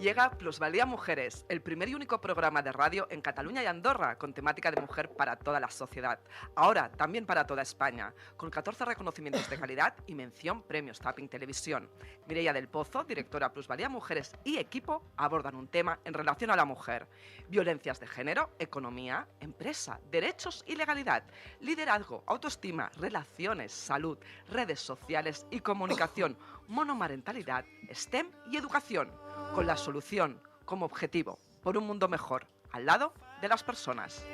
Llega Plusvalía Mujeres, el primer y único programa de radio en Cataluña y Andorra con temática de mujer para toda la sociedad. Ahora también para toda España, con 14 reconocimientos de calidad y mención Premios Tapping Televisión. Mireia del Pozo, directora Plusvalía Mujeres y equipo abordan un tema en relación a la mujer. Violencias de género, economía, empresa, derechos y legalidad, liderazgo, autoestima, relaciones, salud, redes sociales y comunicación, monomarentalidad, STEM y educación, con la solución como objetivo por un mundo mejor, al lado de las personas.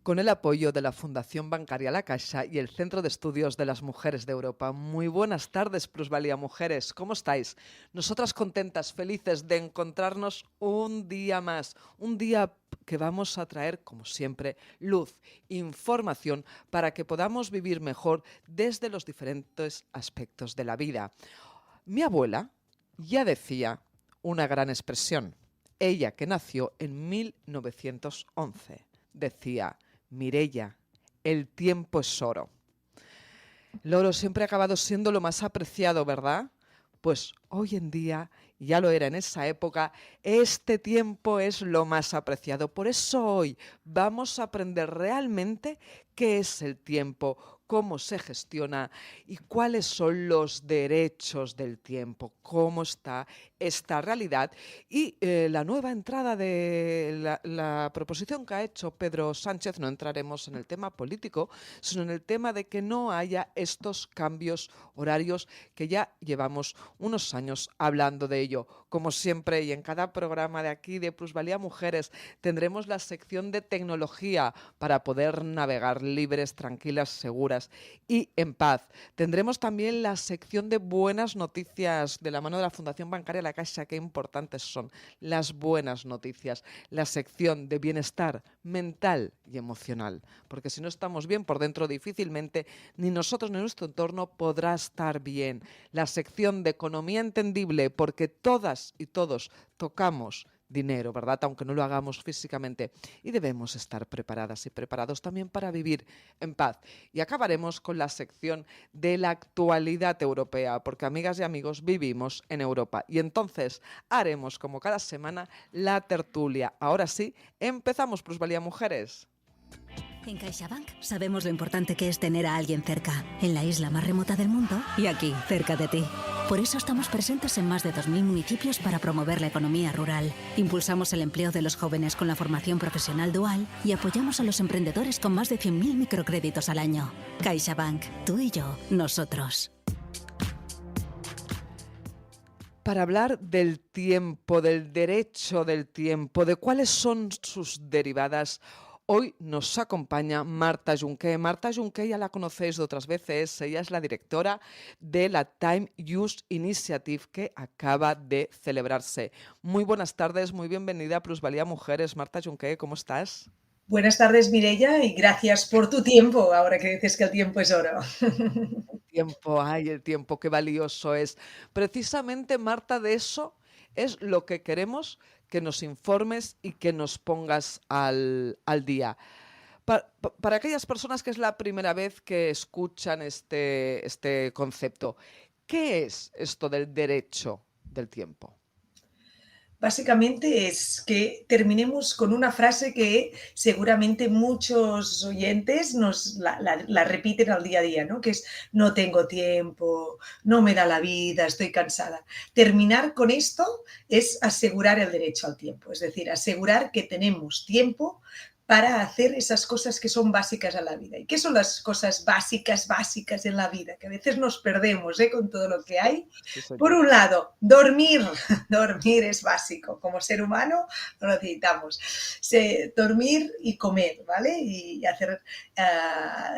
Con el apoyo de la Fundación Bancaria La Caixa y el Centro de Estudios de las Mujeres de Europa. Muy buenas tardes, Plusvalía Mujeres. ¿Cómo estáis? Nosotras contentas, felices de encontrarnos un día más. Un día que vamos a traer, como siempre, luz, información para que podamos vivir mejor desde los diferentes aspectos de la vida. Mi abuela ya decía una gran expresión. Ella, que nació en 1911, decía: Mireia, el tiempo es oro. El oro siempre ha acabado siendo lo más apreciado, ¿verdad? Pues hoy en día, ya lo era en esa época, este tiempo es lo más apreciado. Por eso hoy vamos a aprender realmente qué es el tiempo, cómo se gestiona y cuáles son los derechos del tiempo, cómo está esta realidad y la nueva entrada de la proposición que ha hecho Pedro Sánchez. No entraremos en el tema político, sino en el tema de que no haya estos cambios horarios que ya llevamos unos años hablando de ello. Como siempre y en cada programa de aquí de Plusvalía Mujeres tendremos la sección de tecnología para poder navegar libres, tranquilas, seguras y en paz. Tendremos también la sección de buenas noticias de la mano de la Fundación Bancaria La Caixa. Qué importantes son las buenas noticias. La sección de bienestar mental y emocional, porque si no estamos bien por dentro, difícilmente ni nosotros ni nuestro entorno podrá estar bien. La sección de economía entendible, porque todas y todos tocamos dinero, ¿verdad? Aunque no lo hagamos físicamente. Y debemos estar preparadas y preparados también para vivir en paz. Y acabaremos con la sección de la actualidad europea, porque amigas y amigos, vivimos en Europa. Y entonces haremos, como cada semana, la tertulia. Ahora sí, empezamos, Plusvalía Mujeres. En CaixaBank sabemos lo importante que es tener a alguien cerca, en la isla más remota del mundo y aquí, cerca de ti. Por eso estamos presentes en más de 2.000 municipios para promover la economía rural. Impulsamos el empleo de los jóvenes con la formación profesional dual y apoyamos a los emprendedores con más de 100.000 microcréditos al año. CaixaBank, tú y yo, nosotros. Para hablar del tiempo, del derecho del tiempo, de cuáles son sus derivadas, hoy nos acompaña Marta Junqué. Marta Junqué ya la conocéis de otras veces. Ella es la directora de la Time Use Initiative que acaba de celebrarse. Muy buenas tardes, muy bienvenida a Plusvalía Mujeres. Marta Junqué, ¿cómo estás? Buenas tardes, Mireia, y gracias por tu tiempo, ahora que dices que el tiempo es oro. Tiempo, ay, el tiempo, qué valioso es. Precisamente, Marta, de eso es lo que queremos que nos informes y que nos pongas al día. Para aquellas personas que es la primera vez que escuchan este concepto, ¿qué es esto del derecho del tiempo? Básicamente es que terminemos con una frase que seguramente muchos oyentes la repiten al día a día, ¿no? Que es: no tengo tiempo, no me da la vida, estoy cansada. Terminar con esto es asegurar el derecho al tiempo, es decir, asegurar que tenemos tiempo para hacer esas cosas que son básicas a la vida. ¿Y qué son las cosas básicas en la vida? Que a veces nos perdemos con todo lo que hay. Sí, Por señor. un lado, dormir. Dormir es básico. Como ser humano lo necesitamos. Dormir y comer, ¿vale? Y hacer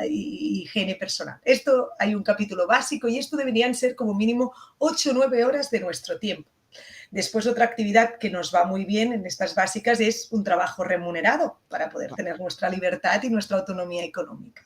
higiene personal. Esto hay un capítulo básico y esto deberían ser como mínimo 8 o 9 horas de nuestro tiempo. Después, otra actividad que nos va muy bien en estas básicas es un trabajo remunerado para poder tener nuestra libertad y nuestra autonomía económica.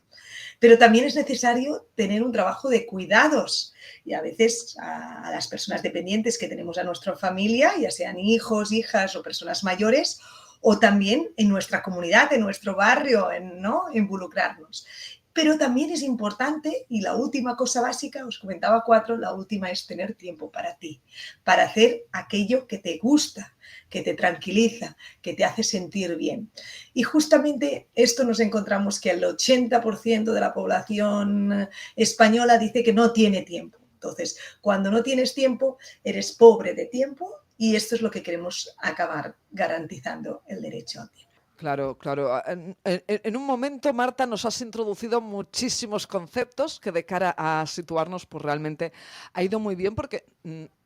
Pero también es necesario tener un trabajo de cuidados y a veces a las personas dependientes que tenemos a nuestra familia, ya sean hijos, hijas o personas mayores, o también en nuestra comunidad, en nuestro barrio, ¿no? Involucrarnos. Pero también es importante, y la última cosa básica, os comentaba 4, la última es tener tiempo para ti, para hacer aquello que te gusta, que te tranquiliza, que te hace sentir bien. Y justamente esto nos encontramos que el 80% de la población española dice que no tiene tiempo. Entonces, cuando no tienes tiempo, eres pobre de tiempo y esto es lo que queremos acabar garantizando, el derecho al tiempo. Claro, claro. En un momento, Marta, nos has introducido muchísimos conceptos que de cara a situarnos, pues realmente ha ido muy bien porque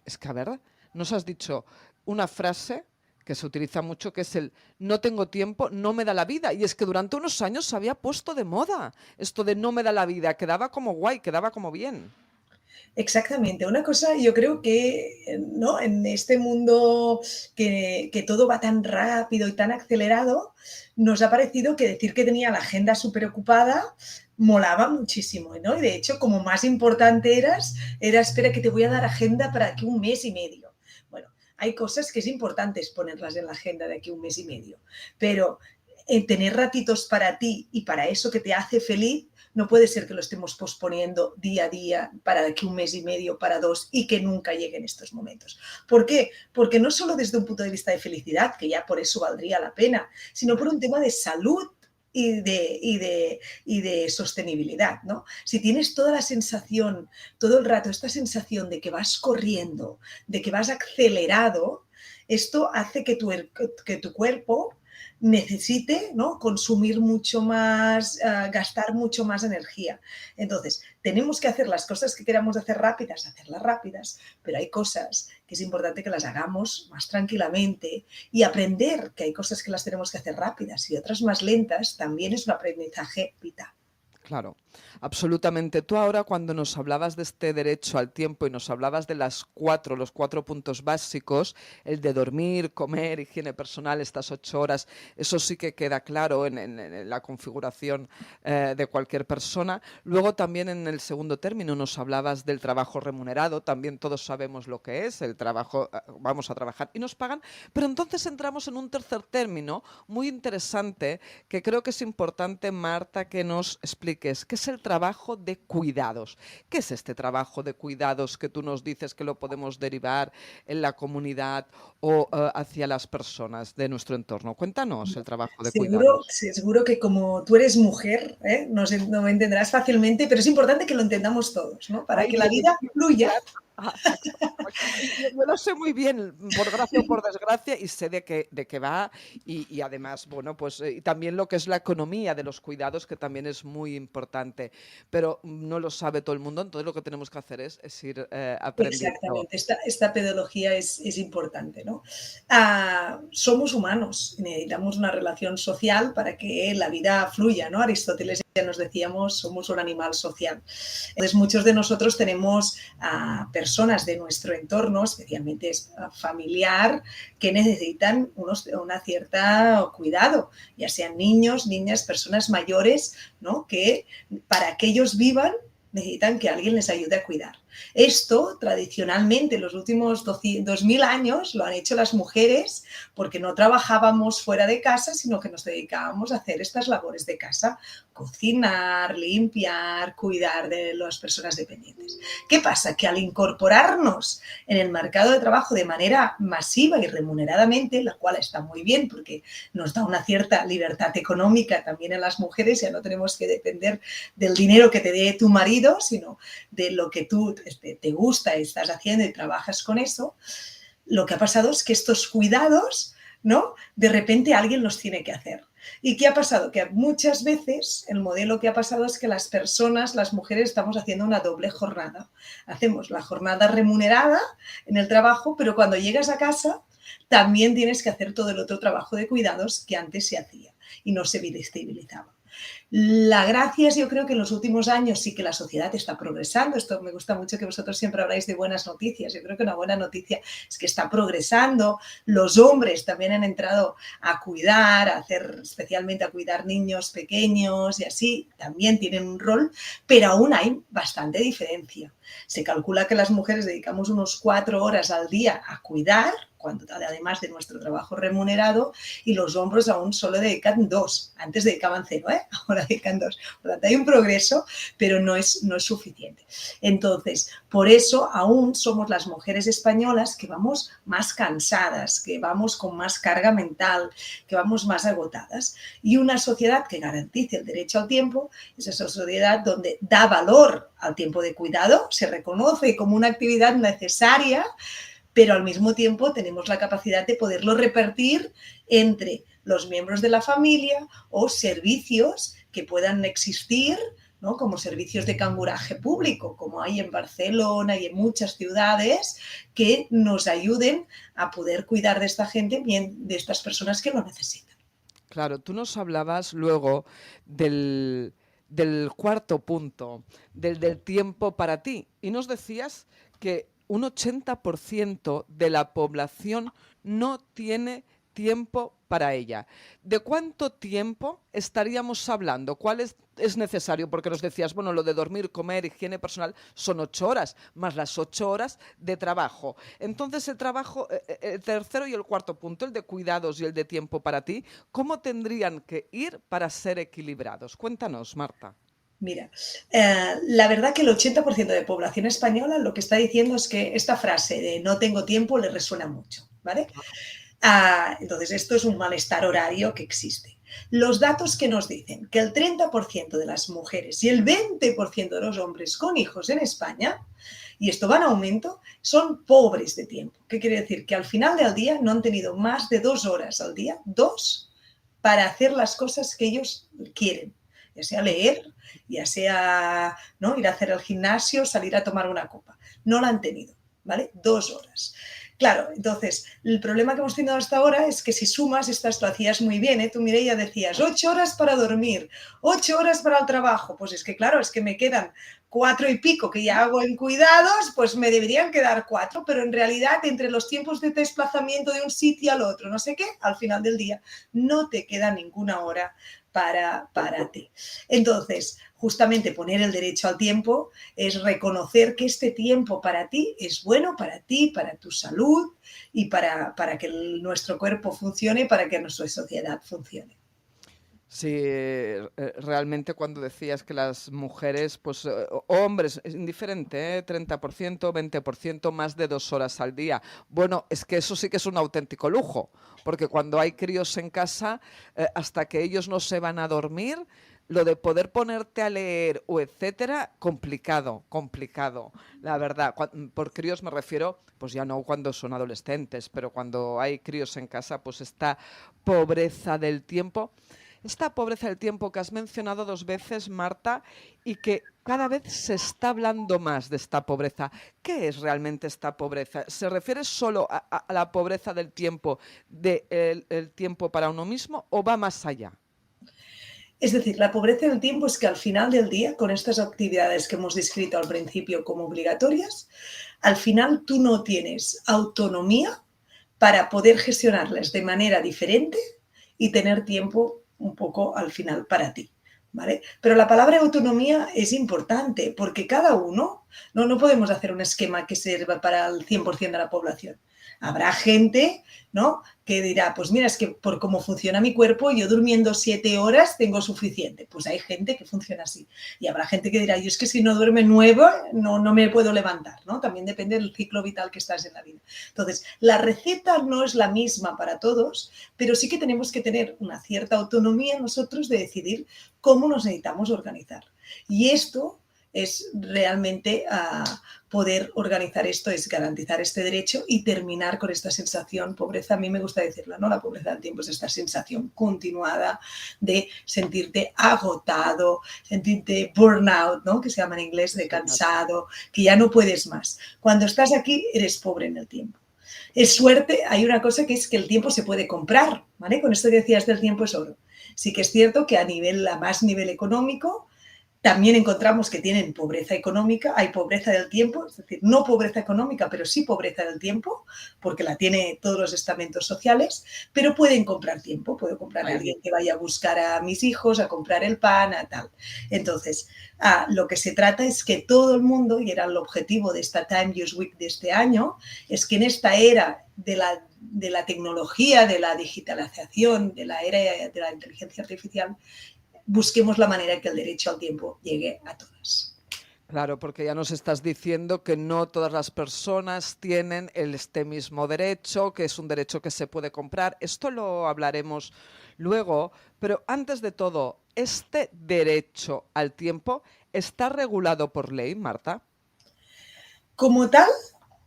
es que, a ver, nos has dicho una frase que se utiliza mucho, que es el no tengo tiempo, no me da la vida. Y es que durante unos años se había puesto de moda esto de no me da la vida, quedaba como guay, quedaba como bien. Exactamente. Una cosa, yo creo que, ¿no? En este mundo que todo va tan rápido y tan acelerado, nos ha parecido que decir que tenía la agenda súper ocupada molaba muchísimo, ¿no? Y de hecho, como más importante era, espera que te voy a dar agenda para aquí un mes y medio. Bueno, hay cosas que es importante ponerlas en la agenda de aquí un mes y medio, pero tener ratitos para ti y para eso que te hace feliz, no puede ser que lo estemos posponiendo día a día para de aquí un mes y medio, para 2 y que nunca lleguen estos momentos. ¿Por qué? Porque no solo desde un punto de vista de felicidad, que ya por eso valdría la pena, sino por un tema de salud y de sostenibilidad, ¿no? Si tienes toda la sensación, todo el rato, esta sensación de que vas corriendo, de que vas acelerado, esto hace que tu cuerpo necesite, ¿no? Consumir mucho más, gastar mucho más energía. Entonces, tenemos que hacer las cosas que queramos hacerlas rápidas, pero hay cosas que es importante que las hagamos más tranquilamente y aprender que hay cosas que las tenemos que hacer rápidas y otras más lentas también es un aprendizaje vital. Claro, absolutamente. Tú ahora cuando nos hablabas de este derecho al tiempo y nos hablabas de los 4 puntos básicos, el de dormir, comer, higiene personal, estas 8 horas, eso sí que queda claro en la configuración de cualquier persona. Luego también en el segundo término nos hablabas del trabajo remunerado, también todos sabemos lo que es, el trabajo, vamos a trabajar y nos pagan, pero entonces entramos en un tercer término muy interesante que creo que es importante, Marta, que nos explique. ¿Qué es el trabajo de cuidados? ¿Qué es este trabajo de cuidados que tú nos dices que lo podemos derivar en la comunidad o hacia las personas de nuestro entorno? Cuéntanos el trabajo de cuidados. Seguro que como tú eres mujer, no me entenderás fácilmente, pero es importante que lo entendamos todos, ¿no? Para Ay, que la vida fluya. claro. Pues yo lo sé muy bien, por gracia o por desgracia, y sé de qué va, y además, bueno, pues y también lo que es la economía de los cuidados, que también es muy importante, pero no lo sabe todo el mundo, entonces lo que tenemos que hacer es ir aprendiendo. Exactamente, esta pedagogía es importante, ¿no? Somos humanos, necesitamos una relación social para que la vida fluya, ¿no? Aristóteles ya nos decíamos, somos un animal social. Entonces, muchos de nosotros tenemos personas de nuestro entorno, especialmente familiar, que necesitan una cierta cuidado, ya sean niños, niñas, personas mayores, ¿no? Que para que ellos vivan necesitan que alguien les ayude a cuidar. Esto, tradicionalmente, los últimos 2000 años lo han hecho las mujeres porque no trabajábamos fuera de casa, sino que nos dedicábamos a hacer estas labores de casa, cocinar, limpiar, cuidar de las personas dependientes. ¿Qué pasa? Que al incorporarnos en el mercado de trabajo de manera masiva y remuneradamente, la cual está muy bien porque nos da una cierta libertad económica también en las mujeres, ya no tenemos que depender del dinero que te dé tu marido, sino de lo que tú te gusta y estás haciendo y trabajas con eso, lo que ha pasado es que estos cuidados, ¿no? De repente alguien los tiene que hacer. ¿Y qué ha pasado? Que muchas veces el modelo que ha pasado es que las personas, las mujeres, estamos haciendo una doble jornada. Hacemos la jornada remunerada en el trabajo, pero cuando llegas a casa también tienes que hacer todo el otro trabajo de cuidados que antes se hacía y no se visibilizaba. La gracia es, yo creo que en los últimos años sí que la sociedad está progresando. Esto me gusta mucho que vosotros siempre habláis de buenas noticias. Yo creo que una buena noticia es que está progresando. Los hombres también han entrado a cuidar, especialmente a cuidar niños pequeños y así. También tienen un rol, pero aún hay bastante diferencia. Se calcula que las mujeres dedicamos unos 4 horas al día a cuidar, además de nuestro trabajo remunerado, y los hombres aún solo dedican 2. Antes dedicaban 0, ahora dedican 2. Por lo tanto, hay un progreso, pero no es suficiente. Entonces, por eso aún somos las mujeres españolas que vamos más cansadas, que vamos con más carga mental, que vamos más agotadas. Y una sociedad que garantice el derecho al tiempo es esa sociedad donde da valor al tiempo de cuidado, se reconoce como una actividad necesaria, pero al mismo tiempo tenemos la capacidad de poderlo repartir entre los miembros de la familia o servicios que puedan existir, ¿no? Como servicios de canguraje público, como hay en Barcelona y en muchas ciudades, que nos ayuden a poder cuidar de esta gente, de estas personas que lo necesitan. Claro, tú nos hablabas luego del cuarto punto, del tiempo para ti, y nos decías que un 80% de la población no tiene tiempo para ella. ¿De cuánto tiempo estaríamos hablando? ¿Cuál es necesario? Porque nos decías, bueno, lo de dormir, comer, higiene personal son 8 horas, más las 8 horas de trabajo. Entonces, el trabajo, el tercero y el cuarto punto, el de cuidados y el de tiempo para ti, ¿cómo tendrían que ir para ser equilibrados? Cuéntanos, Marta. Mira, la verdad que el 80% de población española lo que está diciendo es que esta frase de no tengo tiempo le resuena mucho, ¿vale? Entonces, esto es un malestar horario que existe. Los datos que nos dicen que el 30% de las mujeres y el 20% de los hombres con hijos en España, y esto va en aumento, son pobres de tiempo. ¿Qué quiere decir? Que al final del día no han tenido más de 2 horas al día, 2, para hacer las cosas que ellos quieren, ya sea leer, ya sea, ¿no?, ir a hacer el gimnasio, salir a tomar una copa. No la han tenido, ¿vale? 2 horas. Claro, entonces, el problema que hemos tenido hasta ahora es que si sumas, lo hacías muy bien, ¿eh? Tú, Mireia, decías 8 horas para dormir, 8 horas para el trabajo. Pues es que, claro, es que me quedan 4 y pico que ya hago en cuidados, pues me deberían quedar 4, pero en realidad entre los tiempos de desplazamiento de un sitio al otro, no sé qué, al final del día no te queda ninguna hora para ti. Entonces, justamente poner el derecho al tiempo es reconocer que este tiempo para ti es bueno para ti, para tu salud y para que nuestro cuerpo funcione, para que nuestra sociedad funcione. Sí, realmente cuando decías que las mujeres, pues hombres, es indiferente, 30%, 20%, más de 2 horas al día. Bueno, es que eso sí que es un auténtico lujo, porque cuando hay críos en casa, hasta que ellos no se van a dormir, lo de poder ponerte a leer o etcétera, complicado, la verdad. Por críos me refiero, pues ya no cuando son adolescentes, pero cuando hay críos en casa, pues esta pobreza del tiempo. Esta pobreza del tiempo que has mencionado 2 veces, Marta, y que cada vez se está hablando más de esta pobreza. ¿Qué es realmente esta pobreza? ¿Se refiere solo a la pobreza del tiempo, el tiempo para uno mismo, o va más allá? Es decir, la pobreza del tiempo es que al final del día, con estas actividades que hemos descrito al principio como obligatorias, al final tú no tienes autonomía para poder gestionarlas de manera diferente y tener tiempo un poco al final para ti, ¿vale? Pero la palabra autonomía es importante porque cada uno, no podemos hacer un esquema que sirva para el 100% de la población. Habrá gente, ¿no?, que dirá, pues mira, es que por cómo funciona mi cuerpo, yo durmiendo 7 horas tengo suficiente. Pues hay gente que funciona así. Y habrá gente que dirá, yo es que si no duerme 9, no me puedo levantar, ¿no? También depende del ciclo vital que estás en la vida. Entonces, la receta no es la misma para todos, pero sí que tenemos que tener una cierta autonomía nosotros de decidir cómo nos necesitamos organizar. Y esto es realmente poder organizar esto, es garantizar este derecho y terminar con esta sensación, pobreza, a mí me gusta decirla, ¿no? La pobreza del tiempo es esta sensación continuada de sentirte agotado, sentirte burnout, ¿no?, que se llama en inglés, de cansado, que ya no puedes más. Cuando estás aquí, eres pobre en el tiempo. Es suerte, hay una cosa que es que el tiempo se puede comprar, ¿vale? Con esto que decías del tiempo es oro. Sí que es cierto que a más nivel económico, También encontramos que tienen pobreza económica, hay pobreza del tiempo, es decir, no pobreza económica, pero sí pobreza del tiempo, porque la tiene todos los estamentos sociales, pero pueden comprar tiempo, puedo comprar a alguien que vaya a buscar a mis hijos, a comprar el pan, a tal. Entonces, lo que se trata es que todo el mundo, y era el objetivo de esta Time Use Week de este año, es que en esta era de la tecnología, de la digitalización, de la era de la inteligencia artificial, busquemos la manera en que el derecho al tiempo llegue a todas. Claro, porque ya nos estás diciendo que no todas las personas tienen este mismo derecho, que es un derecho que se puede comprar. Esto lo hablaremos luego, pero antes de todo, ¿este derecho al tiempo está regulado por ley, Marta? Como tal,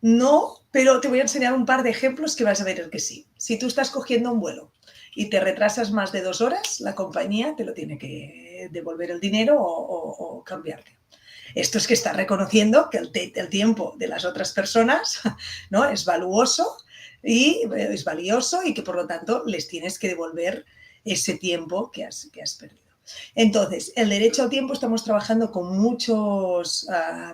no, pero te voy a enseñar un par de ejemplos que vas a ver que sí. Si tú estás cogiendo un vuelo y te retrasas más de 2 horas, la compañía te lo tiene que devolver el dinero o cambiarte. Esto es que está reconociendo que el tiempo de las otras personas, ¿no?, es valioso y que por lo tanto les tienes que devolver ese tiempo que has perdido. Entonces, el derecho al tiempo, estamos trabajando con muchas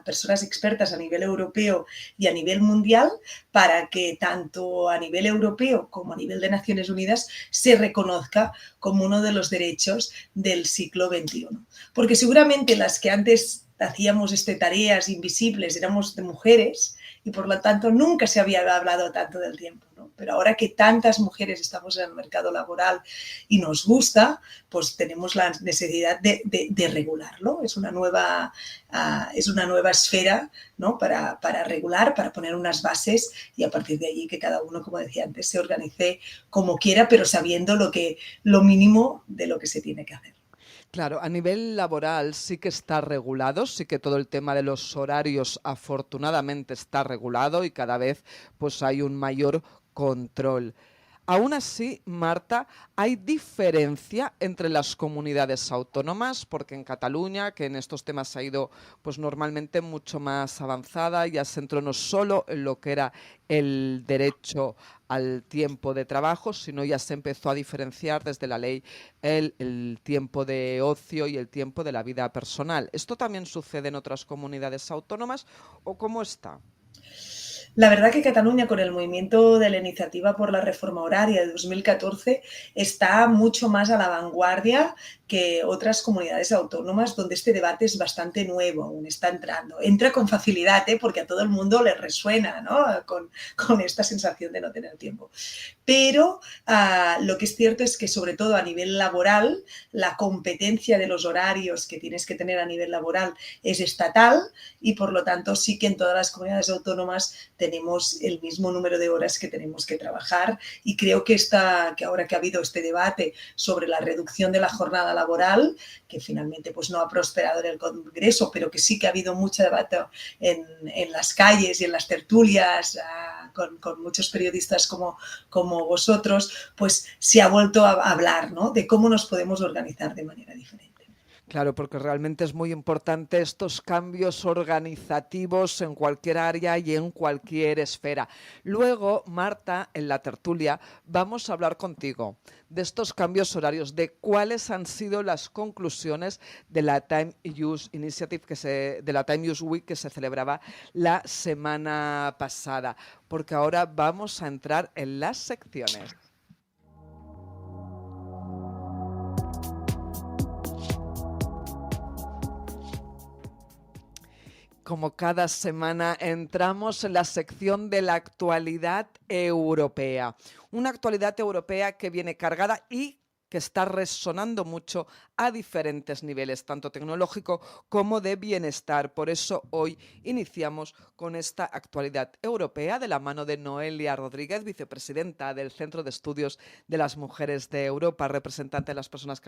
personas expertas a nivel europeo y a nivel mundial para que tanto a nivel europeo como a nivel de Naciones Unidas se reconozca como uno de los derechos del siglo XXI. Porque seguramente las que antes hacíamos tareas invisibles éramos de mujeres y por lo tanto nunca se había hablado tanto del tiempo, ¿no? Pero ahora que tantas mujeres estamos en el mercado laboral y nos gusta, pues tenemos la necesidad de regularlo. Es una nueva esfera, ¿no?, para regular, para poner unas bases y a partir de allí que cada uno, como decía antes, se organice como quiera, pero sabiendo lo mínimo de lo que se tiene que hacer. Claro, a nivel laboral sí que está regulado, sí que todo el tema de los horarios afortunadamente está regulado y cada vez pues hay un mayor control. Aún así, Marta, ¿hay diferencia entre las comunidades autónomas? Porque en Cataluña, que en estos temas ha ido pues normalmente mucho más avanzada, ya se entró no solo en lo que era el derecho al tiempo de trabajo, sino ya se empezó a diferenciar desde la ley el tiempo de ocio y el tiempo de la vida personal. ¿Esto también sucede en otras comunidades autónomas o cómo está? La verdad que Cataluña, con el movimiento de la iniciativa por la reforma horaria de 2014, está mucho más a la vanguardia que otras comunidades autónomas donde este debate es bastante nuevo, aún está entrando. Entra con facilidad, porque a todo el mundo le resuena, ¿no?, con esta sensación de no tener tiempo. Pero lo que es cierto es que, sobre todo a nivel laboral, la competencia de los horarios que tienes que tener a nivel laboral es estatal y, por lo tanto, sí que en todas las comunidades autónomas tenemos el mismo número de horas que tenemos que trabajar y creo que ahora que ha habido este debate sobre la reducción de la jornada laboral, que finalmente pues no ha prosperado en el Congreso, pero que sí que ha habido mucho debate en las calles y en las tertulias con muchos periodistas como vosotros, pues se ha vuelto a hablar, ¿no?, de cómo nos podemos organizar de manera diferente. Claro, porque realmente es muy importante estos cambios organizativos en cualquier área y en cualquier esfera. Luego, Marta, en la tertulia, vamos a hablar contigo de estos cambios horarios, de cuáles han sido las conclusiones de la Time Use Initiative, de la Time Use Week que se celebraba la semana pasada, porque ahora vamos a entrar en las secciones. Como cada semana entramos en la sección de la actualidad europea. Una actualidad europea que viene cargada y que está resonando mucho a diferentes niveles, tanto tecnológico como de bienestar. Por eso hoy iniciamos con esta actualidad europea de la mano de Noelia Rodríguez, vicepresidenta del Centro de Estudios de las Mujeres de Europa, representante de las personas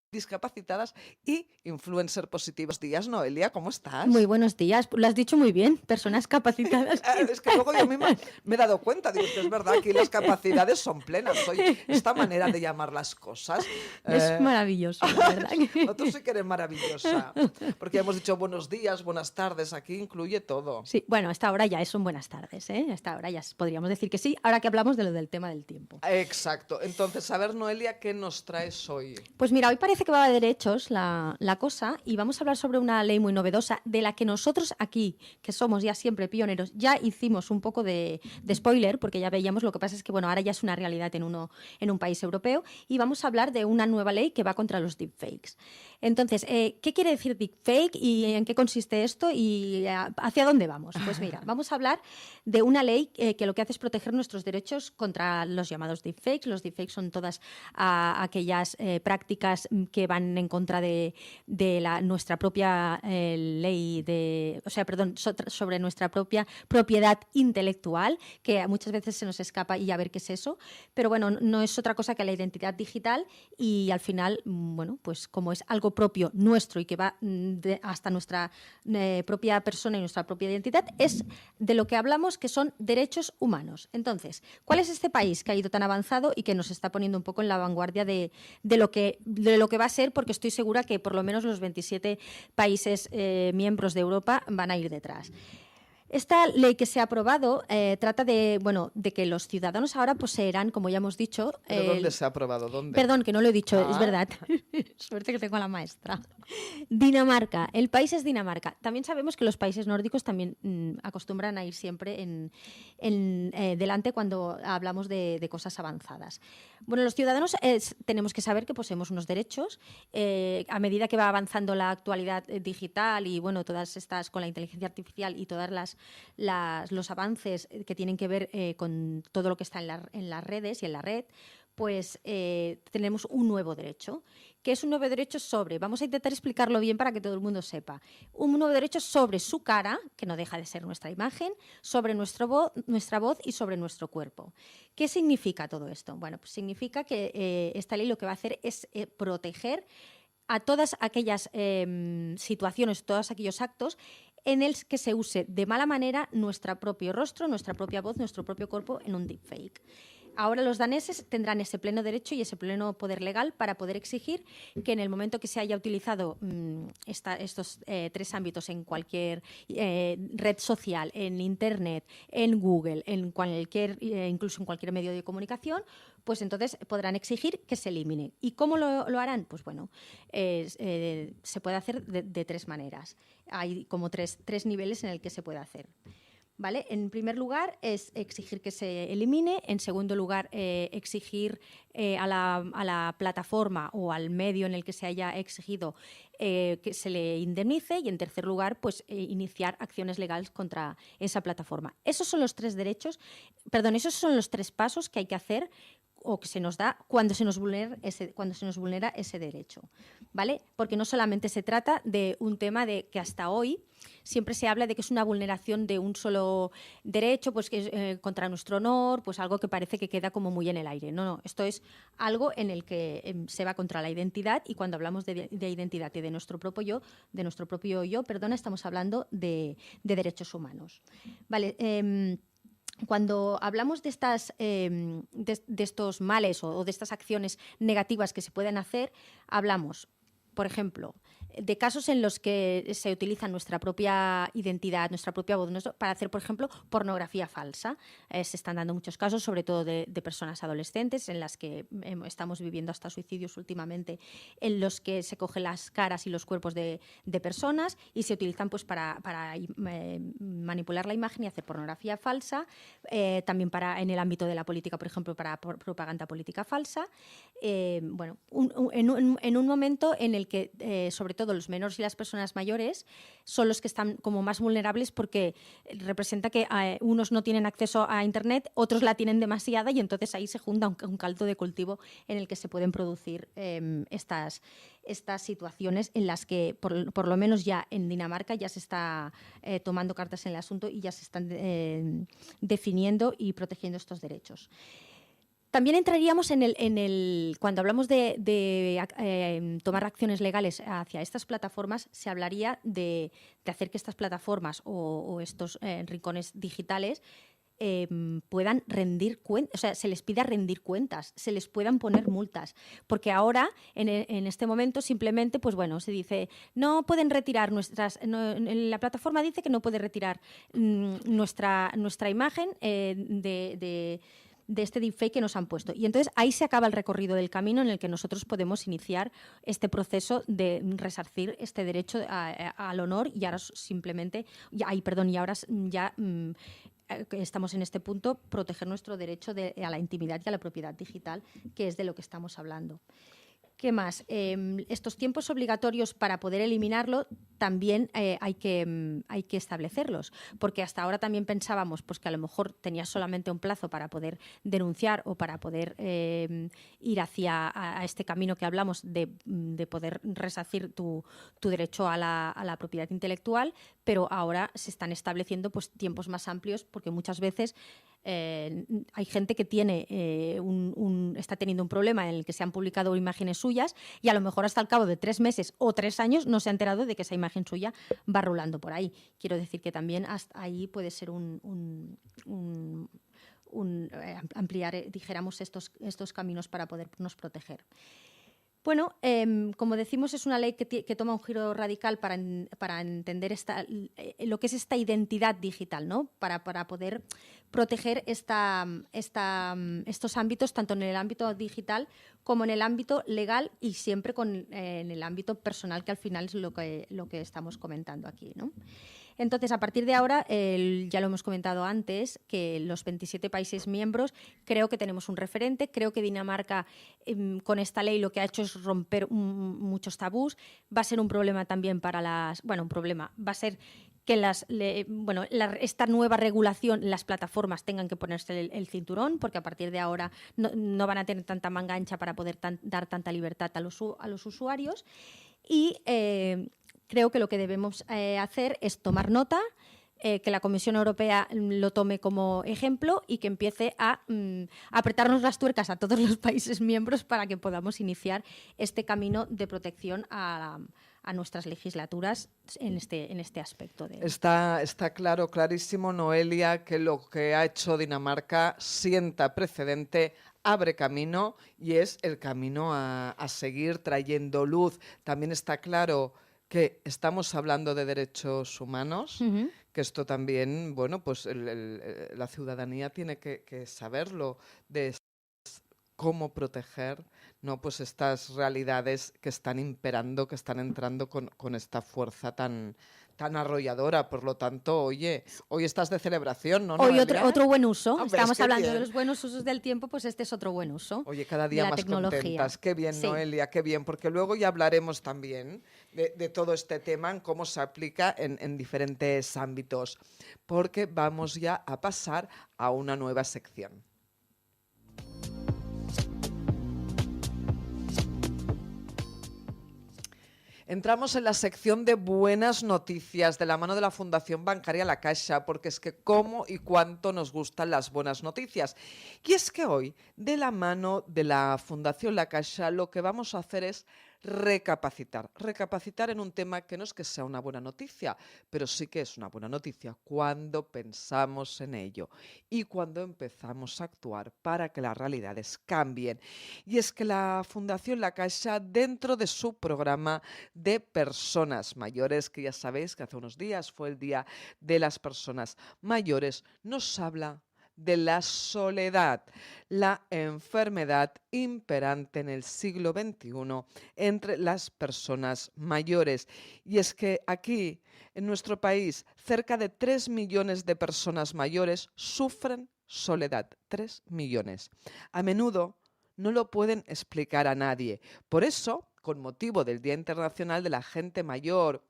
discapacitadas y influencer positivos. Días, Noelia, ¿cómo estás? Muy buenos días, lo has dicho muy bien, personas capacitadas. Es que luego yo misma me he dado cuenta, digo, que es verdad que las capacidades son plenas. Soy esta manera de llamar las cosas. Es maravilloso, la verdad. No, tú sí que eres maravillosa, porque hemos dicho buenos días, buenas tardes, aquí incluye todo. Sí, bueno, hasta ahora ya son buenas tardes, ¿eh? Hasta ahora ya podríamos decir que sí, ahora que hablamos de lo del tema del tiempo. Exacto. Entonces, a ver, Noelia, ¿qué nos traes hoy? Pues mira, hoy parece parece que va de derechos la cosa y vamos a hablar sobre una ley muy novedosa de la que nosotros aquí, que somos ya siempre pioneros, ya hicimos un poco de spoiler porque ya veíamos. Lo que pasa es que bueno, ahora ya es una realidad en un país europeo y vamos a hablar de una nueva ley que va contra los deepfakes. Entonces, ¿qué quiere decir deepfake y en qué consiste esto y hacia dónde vamos? Pues mira, vamos a hablar de una ley que lo que hace es proteger nuestros derechos contra los llamados deepfakes. Los deepfakes son todas aquellas prácticas que van en contra de nuestra propia ley sobre nuestra propia propiedad intelectual, que muchas veces se nos escapa y a ver qué es eso. Pero bueno, no es otra cosa que la identidad digital y al final, bueno, pues como es algo propio nuestro y que va hasta nuestra propia persona y nuestra propia identidad, es de lo que hablamos, que son derechos humanos. Entonces, ¿cuál es este país que ha ido tan avanzado y que nos está poniendo un poco en la vanguardia de lo que va a ser? Porque estoy segura que por lo menos los 27 países miembros de Europa van a ir detrás. Esta ley que se ha aprobado trata de que los ciudadanos ahora poseerán, como ya hemos dicho... ¿Pero dónde se ha aprobado? ¿Dónde? Perdón, que no lo he dicho, es verdad. Suerte que tengo a la maestra. Dinamarca. El país es Dinamarca. También sabemos que los países nórdicos también acostumbran a ir siempre delante cuando hablamos de cosas avanzadas. Bueno, los ciudadanos tenemos que saber que poseemos unos derechos. A medida que va avanzando la actualidad digital y bueno, todas estas con la inteligencia artificial y todas los avances que tienen que ver con todo lo que está en las redes y en la red, pues tenemos un nuevo derecho, que es un nuevo derecho sobre, vamos a intentar explicarlo bien para que todo el mundo sepa, un nuevo derecho sobre su cara, que no deja de ser nuestra imagen, sobre nuestra voz y sobre nuestro cuerpo. ¿Qué significa todo esto? Bueno, pues significa que esta ley lo que va a hacer es proteger a todas aquellas situaciones, todos aquellos actos en el que se use de mala manera nuestro propio rostro, nuestra propia voz, nuestro propio cuerpo en un deepfake. Ahora los daneses tendrán ese pleno derecho y ese pleno poder legal para poder exigir que en el momento que se haya utilizado estos tres ámbitos en cualquier red social, en Internet, en Google, en cualquier, incluso en cualquier medio de comunicación, pues entonces podrán exigir que se elimine. ¿Y cómo lo harán? Pues bueno, se puede hacer de tres maneras. Hay como tres niveles en el que se puede hacer. ¿Vale? En primer lugar es exigir que se elimine, en segundo lugar exigir a la plataforma o al medio en el que se haya exigido que se le indemnice y en tercer lugar pues iniciar acciones legales contra esa plataforma. Esos son los tres pasos que hay que hacer o que se nos da cuando se nos vulnera ese derecho, ¿vale? Porque no solamente se trata de un tema de que hasta hoy siempre se habla de que es una vulneración de un solo derecho, pues que es contra nuestro honor, pues algo que parece que queda como muy en el aire. No, esto es algo en el que se va contra la identidad y cuando hablamos de identidad y de nuestro propio yo, estamos hablando de derechos humanos, ¿vale? Cuando hablamos de estos males o de estas acciones negativas que se pueden hacer, hablamos, por ejemplo, de casos en los que se utiliza nuestra propia identidad, nuestra propia voz, para hacer, por ejemplo, pornografía falsa. Se están dando muchos casos, sobre todo de personas adolescentes, en las que estamos viviendo hasta suicidios últimamente, en los que se cogen las caras y los cuerpos de personas y se utilizan pues, para manipular la imagen y hacer pornografía falsa. También en el ámbito de la política, por ejemplo, para propaganda política falsa. En un momento en el que, sobre todo los menores y las personas mayores, son los que están como más vulnerables porque representa que unos no tienen acceso a Internet, otros la tienen demasiada y entonces ahí se junta un caldo de cultivo en el que se pueden producir estas situaciones en las que, por lo menos ya en Dinamarca, ya se está tomando cartas en el asunto y ya se están definiendo y protegiendo estos derechos. También entraríamos cuando hablamos de tomar acciones legales hacia estas plataformas, se hablaría de hacer que estas plataformas o estos rincones digitales puedan rendir cuentas, o sea, se les pida rendir cuentas, se les puedan poner multas, porque ahora, en este momento, simplemente, pues bueno, se dice, no pueden retirar la plataforma dice que no puede retirar nuestra imagen este deepfake que nos han puesto. Y entonces ahí se acaba el recorrido del camino en el que nosotros podemos iniciar este proceso de resarcir este derecho al honor y ahora simplemente, y ahora ya estamos en este punto, proteger nuestro derecho a la intimidad y a la propiedad digital, que es de lo que estamos hablando. ¿Qué más? Estos tiempos obligatorios para poder eliminarlo también hay que establecerlos, porque hasta ahora también pensábamos pues, que a lo mejor tenías solamente un plazo para poder denunciar o para poder ir hacia a este camino que hablamos de poder resarcir tu derecho a la propiedad intelectual, pero ahora se están estableciendo pues, tiempos más amplios porque muchas veces hay gente que está teniendo un problema en el que se han publicado imágenes suyas y a lo mejor hasta el cabo de 3 meses o 3 años no se ha enterado de que esa imagen suya va rulando por ahí. Quiero decir que también hasta ahí puede ser ampliar, dijéramos, estos caminos para podernos proteger. Bueno, como decimos, es una ley que toma un giro radical para entender lo que es esta identidad digital, ¿no? Para poder proteger estos ámbitos, tanto en el ámbito digital como en el ámbito legal y siempre en el ámbito personal, que al final es lo que estamos comentando aquí, ¿no? Entonces, a partir de ahora, ya lo hemos comentado antes, que los 27 países miembros creo que tenemos un referente. Creo que Dinamarca, con esta ley, lo que ha hecho es romper muchos tabús. Va a ser un problema también va a ser que esta nueva regulación, las plataformas tengan que ponerse el cinturón, porque a partir de ahora no van a tener tanta manga ancha para poder dar tanta libertad a los usuarios. Y creo que lo que debemos hacer es tomar nota, que la Comisión Europea lo tome como ejemplo y que empiece a apretarnos las tuercas a todos los países miembros para que podamos iniciar este camino de protección a nuestras legislaturas en este aspecto. Está clarísimo, Noelia, que lo que ha hecho Dinamarca sienta precedente, abre camino y es el camino a seguir trayendo luz. También está claro que estamos hablando de derechos humanos, que esto también, bueno, pues la ciudadanía tiene que saberlo, de cómo proteger, ¿no? Pues estas realidades que están imperando, que están entrando con esta fuerza tan arrolladora. Por lo tanto, oye, hoy estás de celebración, ¿no? Hoy otro buen uso. Hombre, estamos hablando de los buenos usos del tiempo, pues este es otro buen uso. Oye, cada día más contentas. Qué bien, sí. Noelia, qué bien, porque luego ya hablaremos también de todo este tema, en cómo se aplica en diferentes ámbitos, porque vamos ya a pasar a una nueva sección. Entramos en la sección de buenas noticias de la mano de la Fundación Bancaria La Caixa, porque es que cómo y cuánto nos gustan las buenas noticias. Y es que hoy, de la mano de la Fundación La Caixa, lo que vamos a hacer es recapacitar en un tema que no es que sea una buena noticia, pero sí que es una buena noticia cuando pensamos en ello y cuando empezamos a actuar para que las realidades cambien. Y es que la Fundación La Caixa, dentro de su programa de personas mayores, que ya sabéis que hace unos días fue el Día de las Personas Mayores, nos habla de la soledad, la enfermedad imperante en el siglo XXI entre las personas mayores. Y es que aquí, en nuestro país, cerca de 3 millones de personas mayores sufren soledad. 3 millones. A menudo no lo pueden explicar a nadie. Por eso, con motivo del Día Internacional de la Gente Mayor,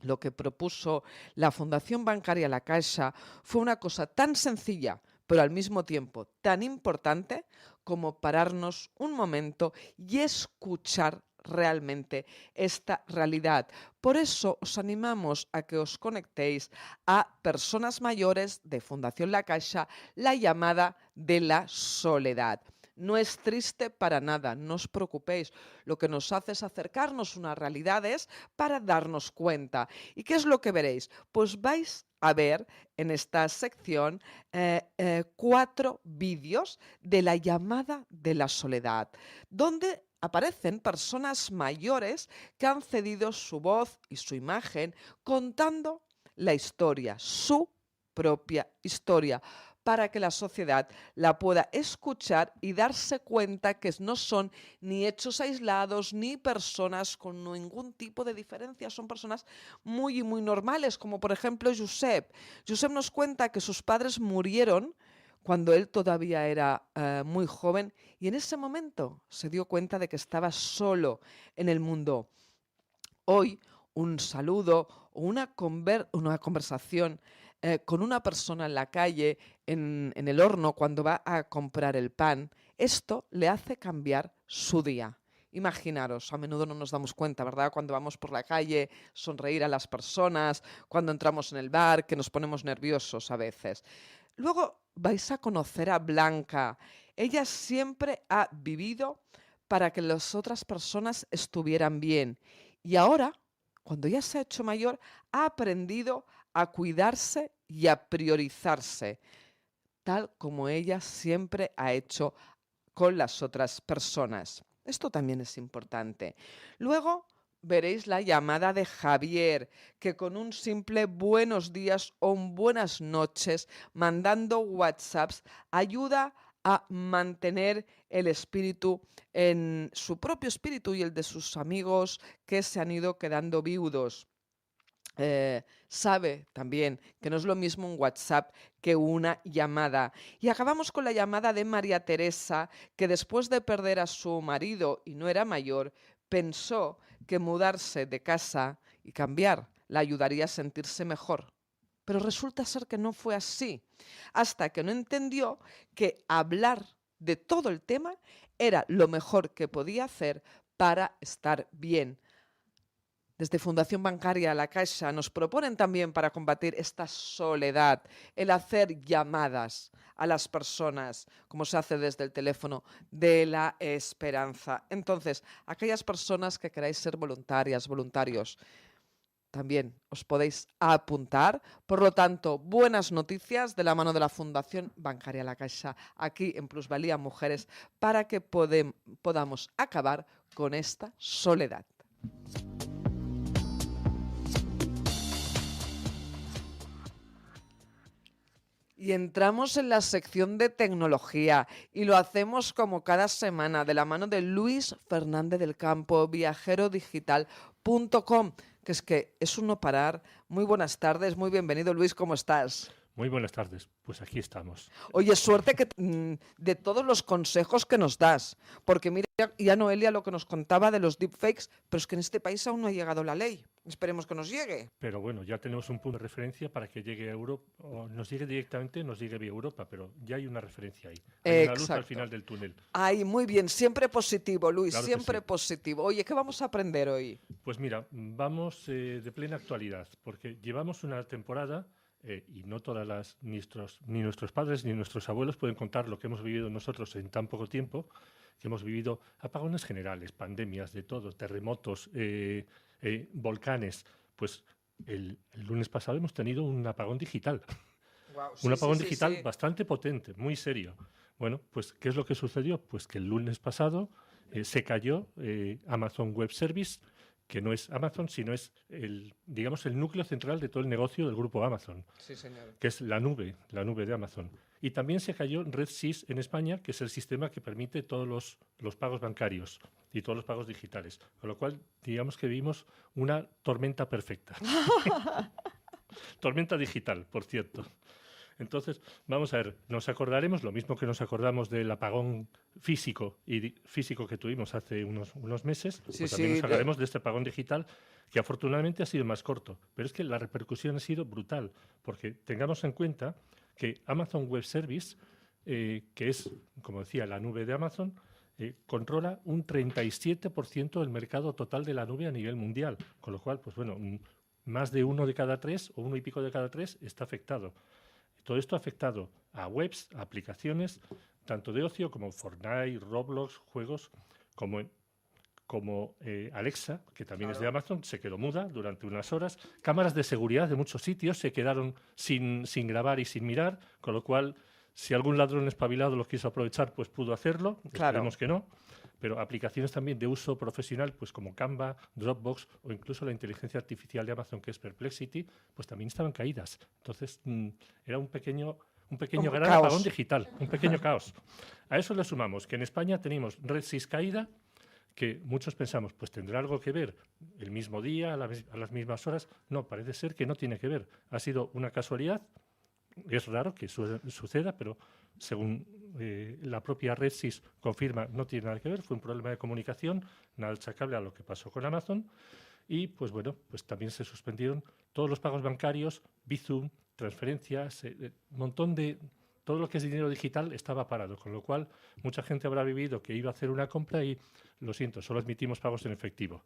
lo que propuso la Fundación Bancaria La Caixa fue una cosa tan sencilla, pero al mismo tiempo tan importante como pararnos un momento y escuchar realmente esta realidad. Por eso os animamos a que os conectéis a Personas Mayores de Fundación La Caixa, la llamada de la soledad. No es triste para nada, no os preocupéis. Lo que nos hace es acercarnos a unas realidades para darnos cuenta. ¿Y qué es lo que veréis? Pues vais a ver en esta sección 4 vídeos de la llamada de la soledad, donde aparecen personas mayores que han cedido su voz y su imagen contando la historia, su propia historia, para que la sociedad la pueda escuchar y darse cuenta que no son ni hechos aislados ni personas con ningún tipo de diferencia, son personas muy, muy normales, como por ejemplo Josep. Josep nos cuenta que sus padres murieron cuando él todavía era muy joven y en ese momento se dio cuenta de que estaba solo en el mundo. Hoy un saludo o una conversación con una persona en la calle, en el horno, cuando va a comprar el pan, esto le hace cambiar su día. Imaginaros, a menudo no nos damos cuenta, ¿verdad? Cuando vamos por la calle, sonreír a las personas, cuando entramos en el bar, que nos ponemos nerviosos a veces. Luego vais a conocer a Blanca. Ella siempre ha vivido para que las otras personas estuvieran bien. Y ahora, cuando ya se ha hecho mayor, ha aprendido a cuidarse y a priorizarse, tal como ella siempre ha hecho con las otras personas. Esto también es importante. Luego veréis la llamada de Javier, que con un simple buenos días o un buenas noches, mandando WhatsApps, ayuda a mantener el espíritu en su propio espíritu y el de sus amigos que se han ido quedando viudos. Sabe también que no es lo mismo un WhatsApp que una llamada. Y acabamos con la llamada de María Teresa, que después de perder a su marido y no era mayor, pensó que mudarse de casa y cambiar la ayudaría a sentirse mejor. Pero resulta ser que no fue así, hasta que no entendió que hablar de todo el tema era lo mejor que podía hacer para estar bien. Desde Fundación Bancaria La Caixa nos proponen también para combatir esta soledad, el hacer llamadas a las personas, como se hace desde el teléfono de la esperanza. Entonces, aquellas personas que queráis ser voluntarias, voluntarios, también os podéis apuntar. Por lo tanto, buenas noticias de la mano de la Fundación Bancaria La Caixa aquí en Plusvalía Mujeres para que podamos acabar con esta soledad. Y entramos en la sección de tecnología y lo hacemos como cada semana de la mano de Luis Fernández del Campo, viajerodigital.com, que es un no parar. Muy buenas tardes, muy bienvenido Luis, ¿cómo estás? Muy buenas tardes, pues aquí estamos. Oye, suerte que de todos los consejos que nos das, porque mira ya Noelia lo que nos contaba de los deepfakes, pero es que en este país aún no ha llegado la ley. Esperemos que nos llegue. Pero bueno, ya tenemos un punto de referencia para que llegue a Europa, o nos llegue directamente, nos llegue vía Europa, pero ya hay una referencia ahí. Hay una luz al final del túnel. Ay, muy bien, siempre positivo, Luis, Claro siempre sí. positivo. Oye, ¿qué vamos a aprender hoy? Pues mira, vamos de plena actualidad, porque llevamos una temporada y no todas ni nuestros padres ni nuestros abuelos pueden contar lo que hemos vivido nosotros en tan poco tiempo, que hemos vivido apagones generales, pandemias, de todo, terremotos, volcanes. Pues el lunes pasado hemos tenido un apagón digital. Wow, Un apagón digital bastante potente, muy serio. Bueno, pues ¿qué es lo que sucedió? Pues que el lunes pasado se cayó Amazon Web Service, que no es Amazon, sino es el núcleo central de todo el negocio del grupo Amazon, Sí, señor. que es la nube de Amazon. Y también se cayó RedSys en España, que es el sistema que permite todos los pagos bancarios y todos los pagos digitales. Con lo cual, digamos que vimos una tormenta perfecta. Tormenta digital, por cierto. Entonces, vamos a ver, nos acordaremos, lo mismo que nos acordamos del apagón físico que tuvimos hace unos meses, Sí, pues también sí, nos acordaremos de este apagón digital, que afortunadamente ha sido más corto. Pero es que la repercusión ha sido brutal, porque tengamos en cuenta que Amazon Web Service, que es, como decía, la nube de Amazon, controla un 37% del mercado total de la nube a nivel mundial, con lo cual, pues bueno, más de 1 de cada 3 o 1 y pico de cada 3 está afectado. Todo esto ha afectado a webs, a aplicaciones, tanto de ocio como Fortnite, Roblox, juegos, como Alexa, que también es de Amazon, se quedó muda durante unas horas. Cámaras de seguridad de muchos sitios se quedaron sin grabar y sin mirar, con lo cual, si algún ladrón espabilado lo quiso aprovechar, pues pudo hacerlo. Claro. Esperemos que no. Pero aplicaciones también de uso profesional, pues como Canva, Dropbox o incluso la inteligencia artificial de Amazon, que es Perplexity, pues también estaban caídas. Entonces, era un pequeño un pequeño Un gran caos. apagón digital, un pequeño caos. A eso le sumamos que en España tenemos Red6 caída, que muchos pensamos, pues tendrá algo que ver el mismo día, a las mismas horas. No, parece ser que no tiene que ver. Ha sido una casualidad. Es raro que suceda, pero según la propia Red6 confirma, no tiene nada que ver. Fue un problema de comunicación, nada achacable a lo que pasó con Amazon. Y pues bueno, pues también se suspendieron todos los pagos bancarios, Bizum, transferencias, un montón de... Todo lo que es dinero digital estaba parado, con lo cual mucha gente habrá vivido que iba a hacer una compra y, lo siento, solo admitimos pagos en efectivo.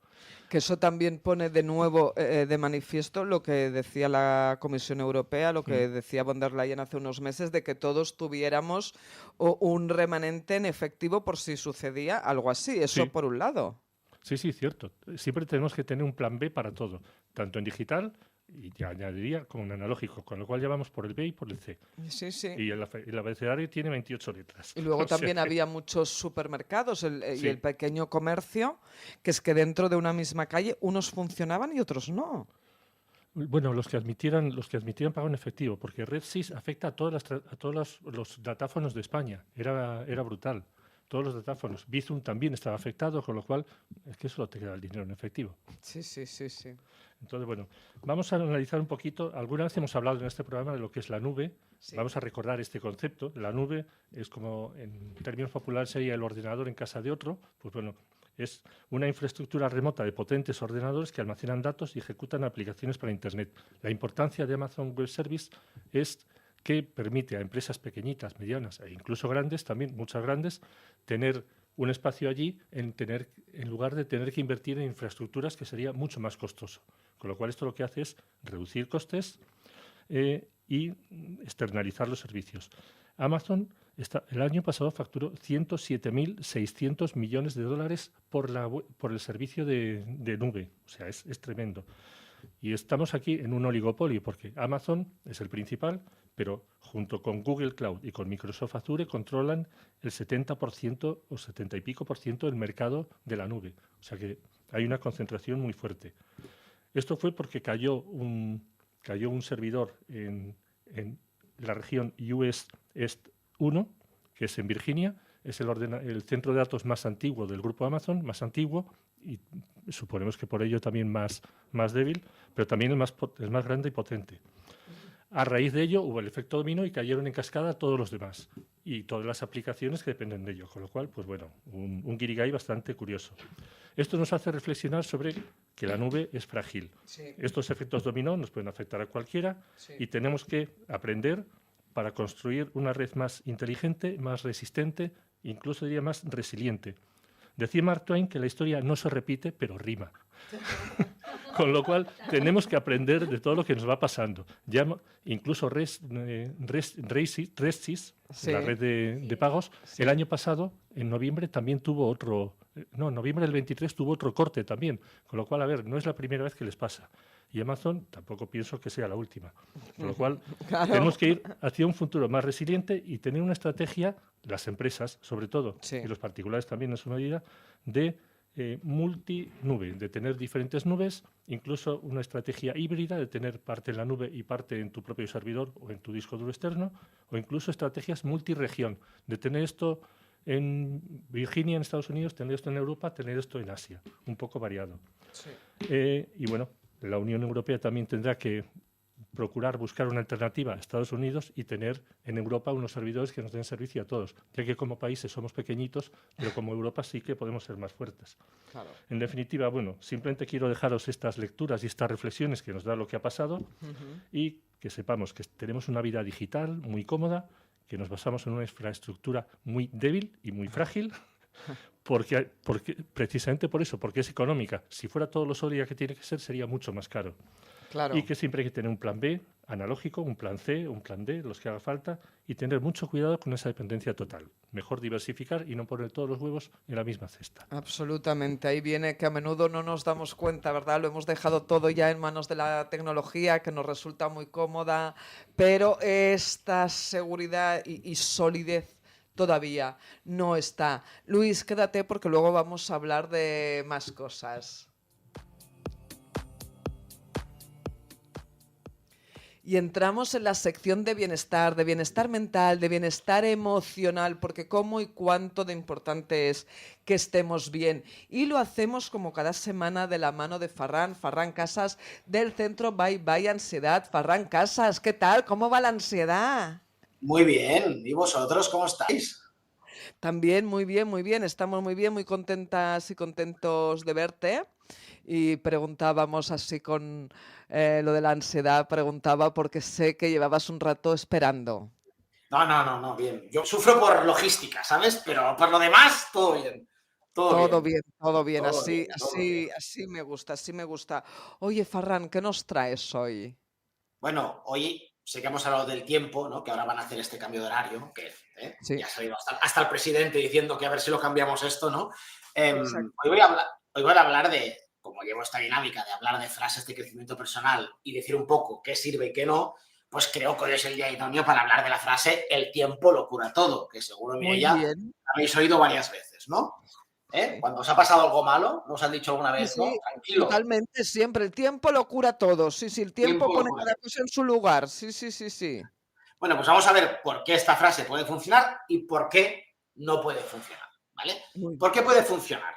Que eso también pone de nuevo de manifiesto lo que decía la Comisión Europea, lo que decía von der Leyen hace unos meses, de que todos tuviéramos un remanente en efectivo por si sucedía algo así. Eso Sí. por un lado. Sí, cierto. Siempre tenemos que tener un plan B para todo, tanto en digital y ya añadiría como en analógico, con lo cual ya vamos por el B y por el C. Sí, sí. Y el abecedario tiene 28 letras. Y luego O sea también que- había muchos supermercados y Sí. el pequeño comercio, que es que dentro de una misma calle unos funcionaban y otros no. Bueno, los que admitieran pago en efectivo, porque Red6 afecta a todos los datáfonos de España. Era brutal. Todos los datáfonos. Bizum también estaba afectado, con lo cual es que solo te queda el dinero en efectivo. Sí, sí, sí, sí. Entonces, bueno, vamos a analizar un poquito. Alguna vez hemos hablado en este programa de lo que es la nube. Sí. Vamos a recordar este concepto. La nube es como, en términos populares, sería el ordenador en casa de otro. Pues bueno, es una infraestructura remota de potentes ordenadores que almacenan datos y ejecutan aplicaciones para Internet. La importancia de Amazon Web Service es que permite a empresas pequeñitas, medianas e incluso grandes, también muchas grandes, tener un espacio allí en lugar de tener que invertir en infraestructuras que sería mucho más costoso. Con lo cual esto lo que hace es reducir costes y externalizar los servicios. Amazon el año pasado facturó 107.600 millones de dólares por el servicio de nube. O sea, es tremendo. Y estamos aquí en un oligopolio porque Amazon es el principal, pero junto con Google Cloud y con Microsoft Azure controlan el 70% o 70 y pico por ciento del mercado de la nube. O sea que hay una concentración muy fuerte. Esto fue porque cayó un servidor en la región US East 1, que es en Virginia. Es el centro de datos más antiguo del grupo Amazon, más antiguo, y suponemos que por ello también más débil, pero también el más grande y potente. A raíz de ello hubo el efecto dominó y cayeron en cascada todos los demás y todas las aplicaciones que dependen de ello, con lo cual, pues bueno, un guirigay bastante curioso. Esto nos hace reflexionar sobre que la nube es frágil. Sí. Estos efectos dominó nos pueden afectar a cualquiera y tenemos que aprender para construir una red más inteligente, más resistente, incluso diría más resiliente. Decía Mark Twain que la historia no se repite, pero rima. Con lo cual, tenemos que aprender de todo lo que nos va pasando. Ya, incluso Red6, Sí. la red de pagos, el año pasado, en noviembre, también tuvo otro... No, en noviembre del 23 tuvo otro corte también. Con lo cual, a ver, no es la primera vez que les pasa. Y Amazon tampoco pienso que sea la última. Con lo cual, Claro. tenemos que ir hacia un futuro más resiliente y tener una estrategia, las empresas sobre todo, Sí. y los particulares también en su medida, de multinube, de tener diferentes nubes, incluso una estrategia híbrida de tener parte en la nube y parte en tu propio servidor o en tu disco duro externo, o incluso estrategias multiregión, de tener esto en Virginia, en Estados Unidos, tener esto en Europa, tener esto en Asia, un poco variado. Sí. Y bueno, la Unión Europea también tendrá que procurar buscar una alternativa a Estados Unidos y tener en Europa unos servidores que nos den servicio a todos, ya que como países somos pequeñitos, pero como Europa sí que podemos ser más fuertes. Claro. En definitiva, bueno, simplemente quiero dejaros estas lecturas y estas reflexiones que nos da lo que ha pasado y que sepamos que tenemos una vida digital muy cómoda, que nos basamos en una infraestructura muy débil y muy frágil, porque precisamente por eso, porque es económica. Si fuera todo lo sólida que tiene que ser, sería mucho más caro. Claro. Y que siempre hay que tener un plan B analógico, un plan C, un plan D, los que haga falta, y tener mucho cuidado con esa dependencia total. Mejor diversificar y no poner todos los huevos en la misma cesta. Absolutamente. Ahí viene que a menudo no nos damos cuenta, ¿verdad? Lo hemos dejado todo ya en manos de la tecnología, que nos resulta muy cómoda, pero esta seguridad y solidez todavía no está. Luis, quédate porque luego vamos a hablar de más cosas. Y entramos en la sección de bienestar mental, de bienestar emocional, porque cómo y cuánto de importante es que estemos bien. Y lo hacemos como cada semana de la mano de Ferran Casas, del Centro Bye Bye Ansiedad. Ferran Casas, ¿qué tal? ¿Cómo va la ansiedad? Muy bien. ¿Y vosotros cómo estáis? También muy bien, muy bien. Estamos muy bien, muy contentas y contentos de verte. Y preguntábamos así con lo de la ansiedad, preguntaba porque sé que llevabas un rato esperando. No, bien. Yo sufro por logística, ¿sabes? Pero por lo demás, todo bien. Todo bien. Todo bien, Todo así, bien, todo así, bien. así me gusta, así me gusta. Oye, Ferran, ¿qué nos traes hoy? Bueno, hoy sé que hemos hablado del tiempo, ¿no? Que ahora van a hacer este cambio de horario, que Sí, ya ha salido hasta el presidente diciendo que a ver si lo cambiamos esto, ¿no? exacto. Hoy voy a hablar de, como llevo esta dinámica de hablar de frases de crecimiento personal y decir un poco qué sirve y qué no, pues creo que hoy es el día idóneo para hablar de la frase el tiempo lo cura todo, que seguro, Muy Mireia, bien. habéis oído varias veces, ¿no? Sí. Cuando os ha pasado algo malo, ¿no os han dicho alguna Sí, vez, no? sí, Tranquilo, totalmente, siempre. El tiempo lo cura todo. Sí, sí, el tiempo tiempo lo pone cura cada todo. cosa en su lugar. Sí, sí, sí, sí. Bueno, pues vamos a ver por qué esta frase puede funcionar y por qué no puede funcionar, ¿vale? Muy ¿Por bien. qué puede funcionar?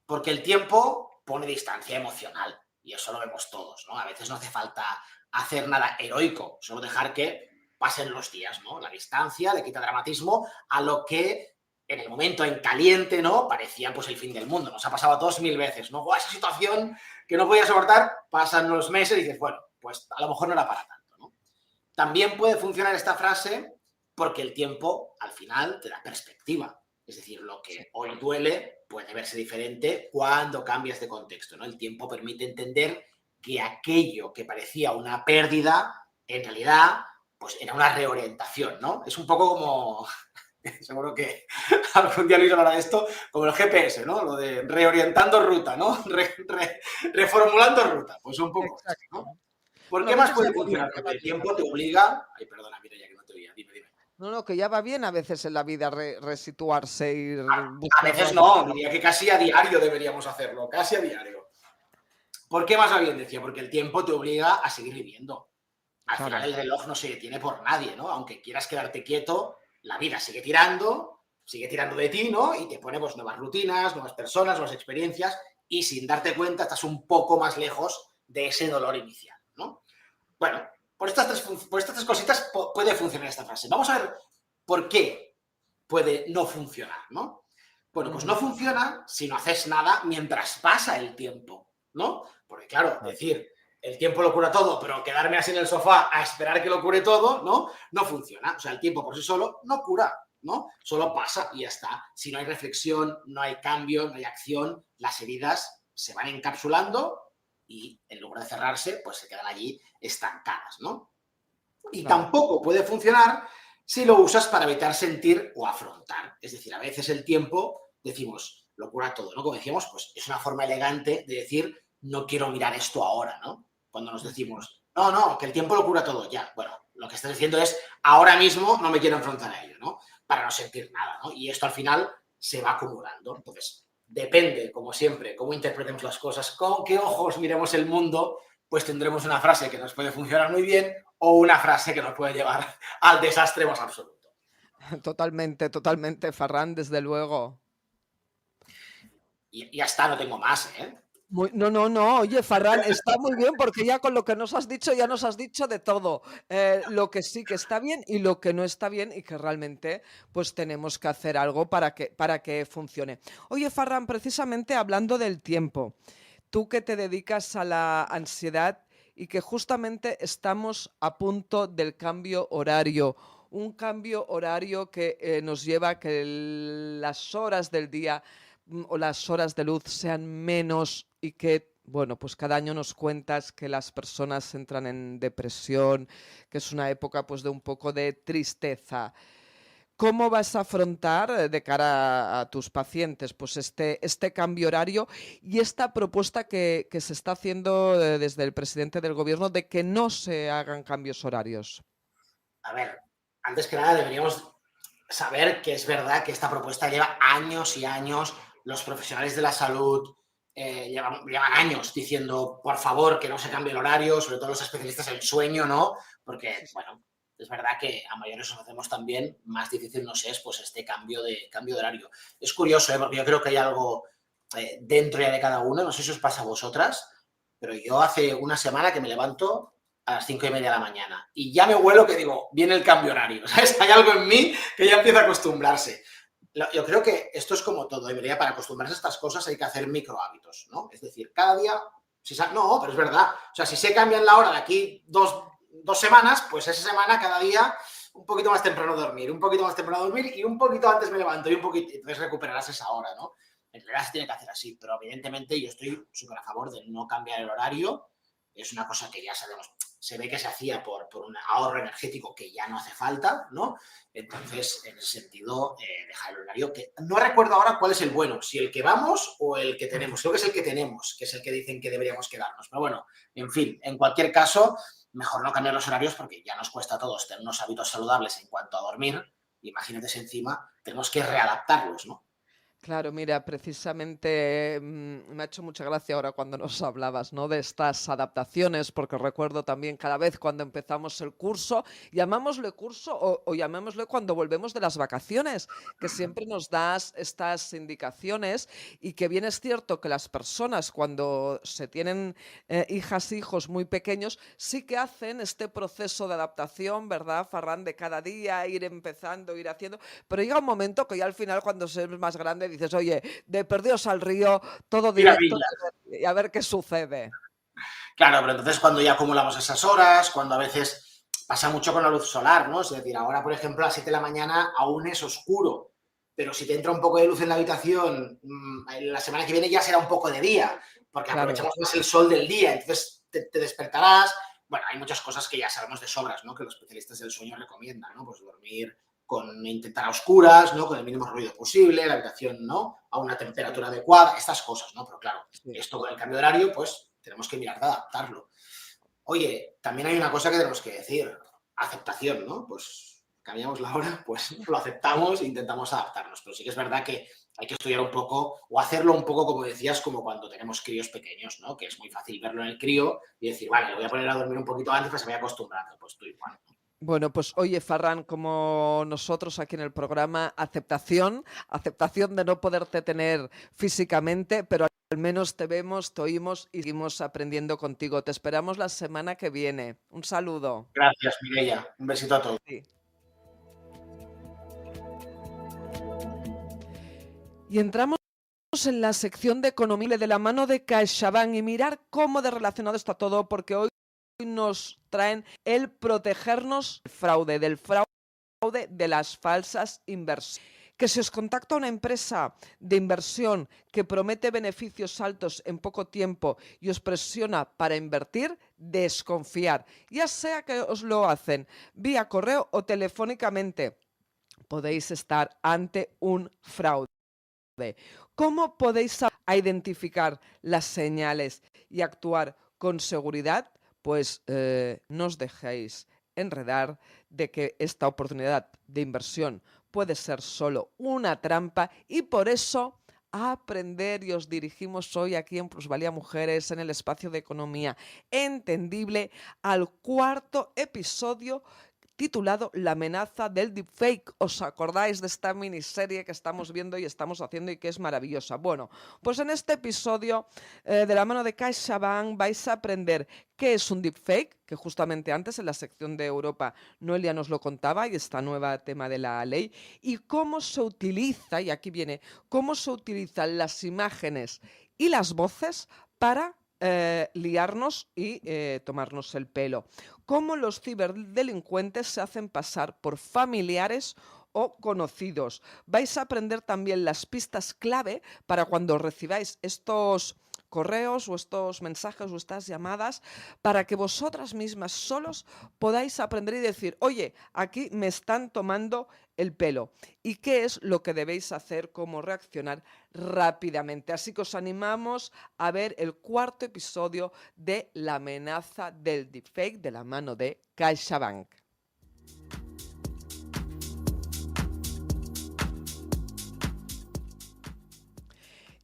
Porque el tiempo pone distancia emocional y eso lo vemos todos, ¿no? A veces no hace falta hacer nada heroico, solo dejar que pasen los días, ¿no? La distancia le quita dramatismo a lo que en el momento en caliente, ¿no? Parecía pues el fin del mundo. Nos ha pasado 2000 veces, ¿no? Esa situación que no podía soportar, pasan los meses y dices, bueno, pues a lo mejor no era para tanto, ¿no? También puede funcionar esta frase porque el tiempo al final te da perspectiva. Es decir, lo que hoy duele puede verse diferente cuando cambias de contexto, ¿no? El tiempo permite entender que aquello que parecía una pérdida, en realidad, pues era una reorientación, ¿no? Es un poco como, seguro que algún día Luis hablará de esto, como el GPS, ¿no? Lo de reorientando ruta, ¿no? Reformulando ruta, pues un poco eso, Exacto. ¿no? ¿Por Bueno, a qué más veces ya puede va bien, funcionar? ya Porque va el bien. tiempo te obliga. Ay, perdona, mira, ya que no te oía, dime. No, no, que ya va bien a veces en la vida resituarse, ir A buscar veces nuevas no, diría que opciones. casi a diario deberíamos hacerlo, casi a diario. ¿Por qué más va bien? Decía, porque el tiempo te obliga a seguir viviendo. Al final Claro. el reloj no se detiene por nadie, ¿no? Aunque quieras quedarte quieto, la vida sigue tirando de ti, ¿no? Y te pone pues, nuevas rutinas, nuevas personas, nuevas experiencias, y sin darte cuenta estás un poco más lejos de ese dolor inicial, ¿no? Bueno, por estas tres cositas puede funcionar esta frase. Vamos a ver por qué puede no funcionar, ¿no? Bueno, pues no Ujú. funciona si no haces nada mientras pasa el tiempo, ¿no? Porque claro, Claro. decir el tiempo lo cura todo, pero quedarme así en el sofá a esperar que lo cure todo, ¿no? No funciona. O sea, el tiempo por sí solo no cura, ¿no? Solo pasa y ya está. Si no hay reflexión, no hay cambio, no hay acción, las heridas se van encapsulando y en lugar de cerrarse, pues se quedan allí estancadas, ¿no? Y Claro. tampoco puede funcionar si lo usas para evitar sentir o afrontar. Es decir, a veces el tiempo, decimos, lo cura todo, ¿no? Como decíamos, pues es una forma elegante de decir, no quiero mirar esto ahora, ¿no? Cuando nos Ujú. decimos, no, que el tiempo lo cura todo, ya. Bueno, lo que estás diciendo es, ahora mismo no me quiero enfrentar a ello, ¿no? Para no sentir nada, ¿no? Y esto al final se va acumulando. Entonces, depende, como siempre, cómo interpretemos las cosas, con qué ojos miremos el mundo, pues tendremos una frase que nos puede funcionar muy bien o una frase que nos puede llevar al desastre más absoluto. Totalmente, totalmente, Ferran, desde luego. Y ya está, no tengo más, ¿eh? No, no, no, oye, Ferran, está muy bien porque ya con lo que nos has dicho, ya nos has dicho de todo. Lo que sí que está bien y lo que no está bien y que realmente pues tenemos que hacer algo para que funcione. Oye, Ferran, precisamente hablando del tiempo, tú que te dedicas a la ansiedad y que justamente estamos a punto del cambio horario, un cambio horario que nos lleva a que las horas del día o las horas de luz sean menos y que, bueno, pues cada año nos cuentas que las personas entran en depresión, que es una época pues de un poco de tristeza. ¿Cómo vas a afrontar de cara a tus pacientes pues este cambio horario y esta propuesta que se está haciendo desde el presidente del gobierno de que no se hagan cambios horarios? A ver, antes que nada deberíamos saber que es verdad que esta propuesta lleva años y años, los profesionales de la salud, llevan años diciendo, por favor, que no se cambie el horario, sobre todo los especialistas en sueño, ¿no? Porque, bueno, es verdad que a mayores nos hacemos también, más difícil nos es pues este cambio de horario. Es curioso, porque yo creo que hay algo dentro ya de cada uno, no sé si os pasa a vosotras, pero yo hace una semana que me levanto a las 5:30 de la mañana y ya me huelo que digo, viene el cambio horario, ¿sabes? Hay algo en mí que ya empieza a acostumbrarse. Yo creo que esto es como todo, debería, para acostumbrarse a estas cosas hay que hacer micro hábitos, ¿no? Es decir, cada día, no, pero es verdad, o sea, si se cambia la hora de aquí dos semanas, pues esa semana cada día un poquito más temprano dormir, un poquito más temprano dormir y un poquito antes me levanto y un poquito, entonces recuperarás esa hora, ¿no? En realidad se tiene que hacer así, pero evidentemente yo estoy súper a favor de no cambiar el horario, es una cosa que ya sabemos, se ve que se hacía por un ahorro energético que ya no hace falta, ¿no? Entonces, en ese sentido, dejar el horario, que no recuerdo ahora cuál es el bueno, si el que vamos o el que tenemos. Creo que es el que tenemos, que es el que dicen que deberíamos quedarnos. Pero bueno, en fin, en cualquier caso, mejor no cambiar los horarios porque ya nos cuesta a todos tener unos hábitos saludables en cuanto a dormir. Imagínate si encima tenemos que readaptarlos, ¿no? Claro, mira, precisamente me ha hecho mucha gracia ahora cuando nos hablabas, ¿no?, de estas adaptaciones, porque recuerdo también cada vez cuando empezamos el curso, llamámosle curso o llamémosle cuando volvemos de las vacaciones, que siempre nos das estas indicaciones y que bien es cierto que las personas cuando se tienen hijas, hijos muy pequeños, sí que hacen este proceso de adaptación, ¿verdad, Ferran? De cada día ir empezando, ir haciendo, pero llega un momento que ya al final cuando se es más grande dices, oye, de perdidos al río, todo directo y a ver qué sucede. Claro, pero entonces cuando ya acumulamos esas horas, cuando a veces pasa mucho con la luz solar, ¿no? Es decir, ahora, por ejemplo, a las 7 de la mañana aún es oscuro, pero si te entra un poco de luz en la habitación, la semana que viene ya será un poco de día, porque aprovechamos más el sol del día, entonces te despertarás. Bueno, hay muchas cosas que ya sabemos de sobras, ¿no? Que los especialistas del sueño recomiendan, ¿no? Pues dormir intentar a oscuras, ¿no? Con el mínimo ruido posible, la habitación, ¿no? A una temperatura adecuada, estas cosas, ¿no? Pero claro, esto con el cambio de horario, pues tenemos que mirar de adaptarlo. Oye, también hay una cosa que tenemos que decir, aceptación, ¿no? Pues cambiamos la hora, pues lo aceptamos e intentamos adaptarnos. Pero sí que es verdad que hay que estudiar un poco o hacerlo un poco, como decías, como cuando tenemos críos pequeños, ¿no? Que es muy fácil verlo en el crío y decir, vale, lo voy a poner a dormir un poquito antes para que se vaya acostumbrando. Pues tú igual, ¿no? Bueno, pues oye, Ferran, como nosotros aquí en el programa, aceptación de no poderte tener físicamente, pero al menos te vemos, te oímos y seguimos aprendiendo contigo. Te esperamos la semana que viene. Un saludo. Gracias, Mireia. Un besito a todos. Sí. Y entramos en la sección de economía de la mano de CaixaBank y mirar cómo de relacionado está todo, porque hoy nos traen el protegernos del fraude de las falsas inversiones. Que si os contacta una empresa de inversión que promete beneficios altos en poco tiempo y os presiona para invertir, desconfiar, ya sea que os lo hacen vía correo o telefónicamente, podéis estar ante un fraude. ¿Cómo podéis identificar las señales y actuar con seguridad? Pues no os dejéis enredar de que esta oportunidad de inversión puede ser solo una trampa y por eso a aprender y os dirigimos hoy aquí en Plusvalía Mujeres en el espacio de economía entendible al cuarto episodio titulado La amenaza del deepfake. ¿Os acordáis de esta miniserie que estamos viendo y estamos haciendo y que es maravillosa? Bueno, pues en este episodio de la mano de CaixaBank vais a aprender qué es un deepfake, que justamente antes en la sección de Europa Noelia nos lo contaba y esta nueva tema de la ley, y cómo se utiliza, y aquí viene, cómo se utilizan las imágenes y las voces para liarnos y tomarnos el pelo. Cómo los ciberdelincuentes se hacen pasar por familiares o conocidos. Vais a aprender también las pistas clave para cuando recibáis estos correos o estos mensajes o estas llamadas para que vosotras mismas solos podáis aprender y decir, oye, aquí me están tomando el pelo. ¿Y qué es lo que debéis hacer? Cómo reaccionar rápidamente. Así que os animamos a ver el cuarto episodio de La amenaza del deepfake de la mano de CaixaBank.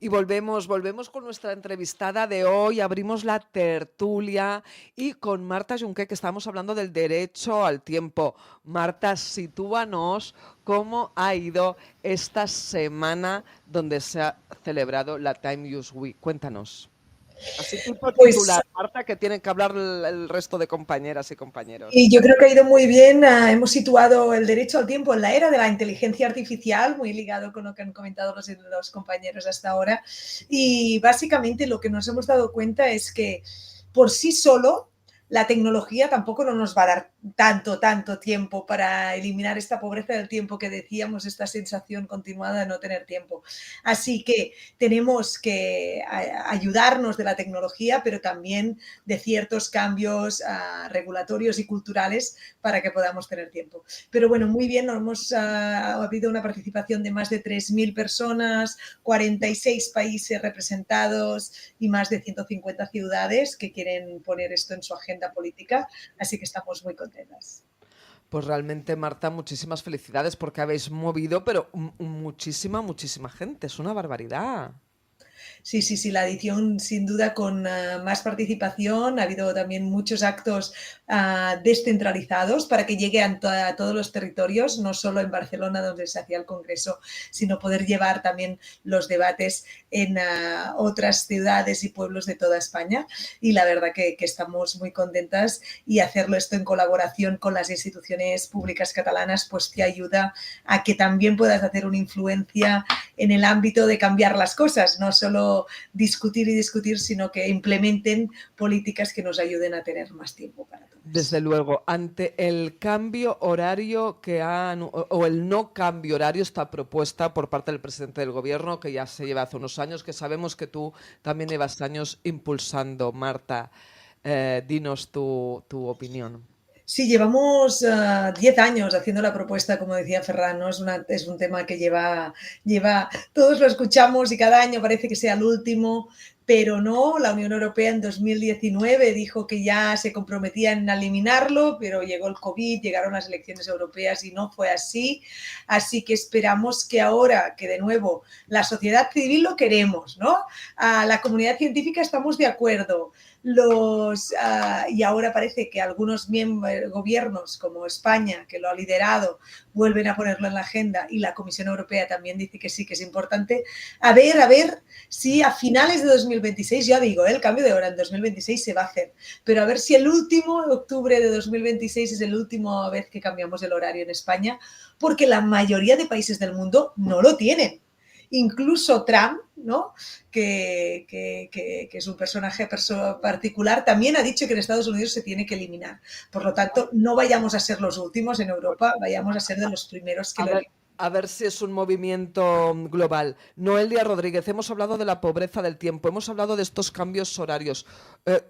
Y volvemos con nuestra entrevistada de hoy, abrimos la tertulia y con Marta Junqué, que estamos hablando del derecho al tiempo. Marta, sitúanos cómo ha ido esta semana donde se ha celebrado la Time Use Week. Cuéntanos. Así tipo Pues titular, Marta, que tienen que hablar el resto de compañeras y compañeros. y yo creo que ha ido muy bien. Hemos situado el derecho al tiempo en la era de la inteligencia artificial, muy ligado con lo que han comentado los compañeros hasta ahora. Y básicamente lo que nos hemos dado cuenta es que por sí solo la tecnología tampoco no nos va a dar tanto tiempo para eliminar esta pobreza del tiempo que decíamos, esta sensación continuada de no tener tiempo. Así que tenemos que ayudarnos de la tecnología, pero también de ciertos cambios regulatorios y culturales para que podamos tener tiempo. Pero bueno, muy bien, ha habido una participación de más de 3.000 personas, 46 países representados y más de 150 ciudades que quieren poner esto en su agenda política, así que estamos muy contentas. Pues realmente, Marta, muchísimas felicidades porque habéis movido, pero muchísima gente, es una barbaridad. Sí, la edición sin duda con más participación. Ha habido también muchos actos descentralizados para que llegue a todos los territorios, no solo en Barcelona donde se hacía el congreso, sino poder llevar también los debates en otras ciudades y pueblos de toda España. Y la verdad que estamos muy contentas, y hacerlo esto en colaboración con las instituciones públicas catalanas pues te ayuda a que también puedas hacer una influencia en el ámbito de cambiar las cosas, no solo discutir, sino que implementen políticas que nos ayuden a tener más tiempo para todos. Desde luego, ante el cambio horario o el no cambio horario, esta propuesta por parte del presidente del gobierno, que ya se lleva hace unos años, que sabemos que tú también llevas años impulsando, Marta, dinos tu opinión. Sí, llevamos 10 años haciendo la propuesta, como decía Ferran, ¿no? Es un tema que lleva, todos lo escuchamos y cada año parece que sea el último, pero no. La Unión Europea en 2019 dijo que ya se comprometían a eliminarlo, pero llegó el COVID, llegaron las elecciones europeas y no fue así. Así que esperamos que ahora, que de nuevo la sociedad civil lo queremos, ¿no? La comunidad científica estamos de acuerdo. Y ahora parece que algunos gobiernos como España, que lo ha liderado, vuelven a ponerlo en la agenda, y la Comisión Europea también dice que sí, que es importante. A ver si a finales de 2026, ya digo, el cambio de hora en 2026 se va a hacer, pero a ver si el último octubre de 2026 es la última vez que cambiamos el horario en España, porque la mayoría de países del mundo no lo tienen. Incluso Trump, ¿no? que es un personaje particular, también ha dicho que en Estados Unidos se tiene que eliminar. Por lo tanto, no vayamos a ser los últimos en Europa, vayamos a ser de los primeros que lo eliminan. A ver si es un movimiento global. Noelia Rodríguez, hemos hablado de la pobreza del tiempo, hemos hablado de estos cambios horarios.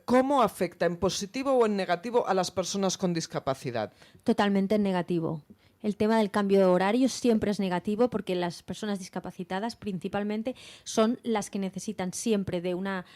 ¿Cómo afecta, en positivo o en negativo, a las personas con discapacidad? Totalmente en negativo. El tema del cambio de horario siempre es negativo, porque las personas discapacitadas principalmente son las que necesitan siempre de una,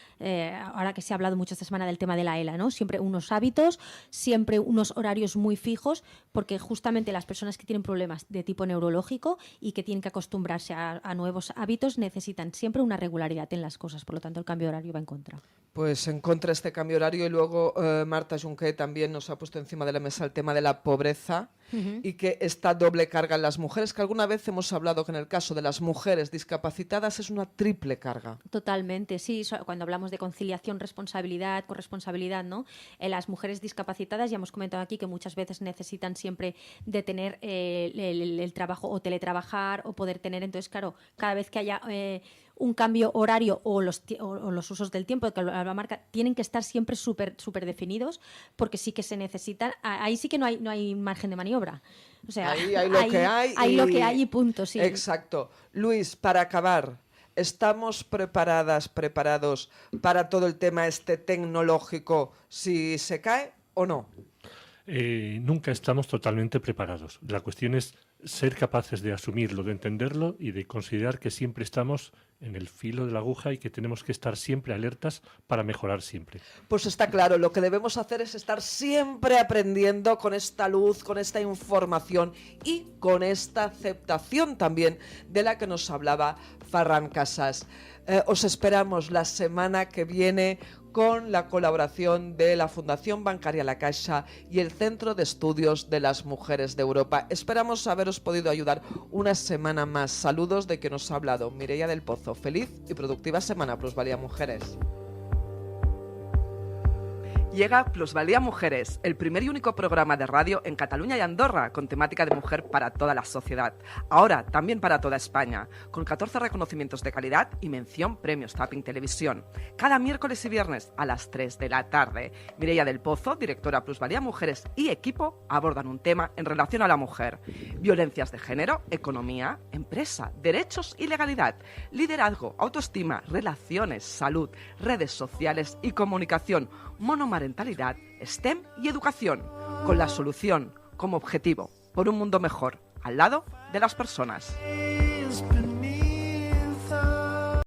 ahora que se ha hablado mucho esta semana del tema de la ELA, ¿no? Siempre unos hábitos, siempre unos horarios muy fijos, porque justamente las personas que tienen problemas de tipo neurológico y que tienen que acostumbrarse a nuevos hábitos necesitan siempre una regularidad en las cosas. Por lo tanto, el cambio de horario va en contra. Pues en contra este cambio horario. Y luego Marta Junqué también nos ha puesto encima de la mesa el tema de la pobreza y que esta doble carga en las mujeres, que alguna vez hemos hablado que en el caso de las mujeres discapacitadas es una triple carga. Totalmente, sí. Cuando hablamos de conciliación, responsabilidad, corresponsabilidad, ¿no? Las mujeres discapacitadas, ya hemos comentado aquí que muchas veces necesitan siempre de tener el trabajo o teletrabajar o poder tener. Entonces, claro, cada vez que haya un cambio horario o los usos del tiempo que la marca tienen que estar siempre súper definidos, porque sí que se necesitan. Ahí sí que no hay margen de maniobra. O sea, ahí hay lo que hay. Hay lo que hay y punto, sí. Exacto. Luis, para acabar, ¿estamos preparados para todo el tema tecnológico si se cae o no? Nunca estamos totalmente preparados. La cuestión es ser capaces de asumirlo, de entenderlo y de considerar que siempre estamos en el filo de la aguja y que tenemos que estar siempre alertas para mejorar siempre. Pues está claro, lo que debemos hacer es estar siempre aprendiendo con esta luz, con esta información y con esta aceptación también de la que nos hablaba Ferran Casas. Os esperamos la semana que viene con la colaboración de la Fundación Bancaria La Caixa y el Centro de Estudios de las Mujeres de Europa. Esperamos haberos podido ayudar una semana más. Saludos de quien nos ha hablado, Mireia del Pozo. Feliz y productiva semana, Plusvalía Mujeres. Llega Plusvalía Mujeres, el primer y único programa de radio en Cataluña y Andorra con temática de mujer para toda la sociedad. Ahora también para toda España, con 14 reconocimientos de calidad y mención premios Tapping Televisión. Cada miércoles y viernes a las 3 de la tarde. Mireia del Pozo, directora Plusvalía Mujeres y equipo abordan un tema en relación a la mujer. Violencias de género, economía, empresa, derechos y legalidad, liderazgo, autoestima, relaciones, salud, redes sociales y comunicación, monomarentalidad, STEM y educación, con la solución como objetivo por un mundo mejor, al lado de las personas.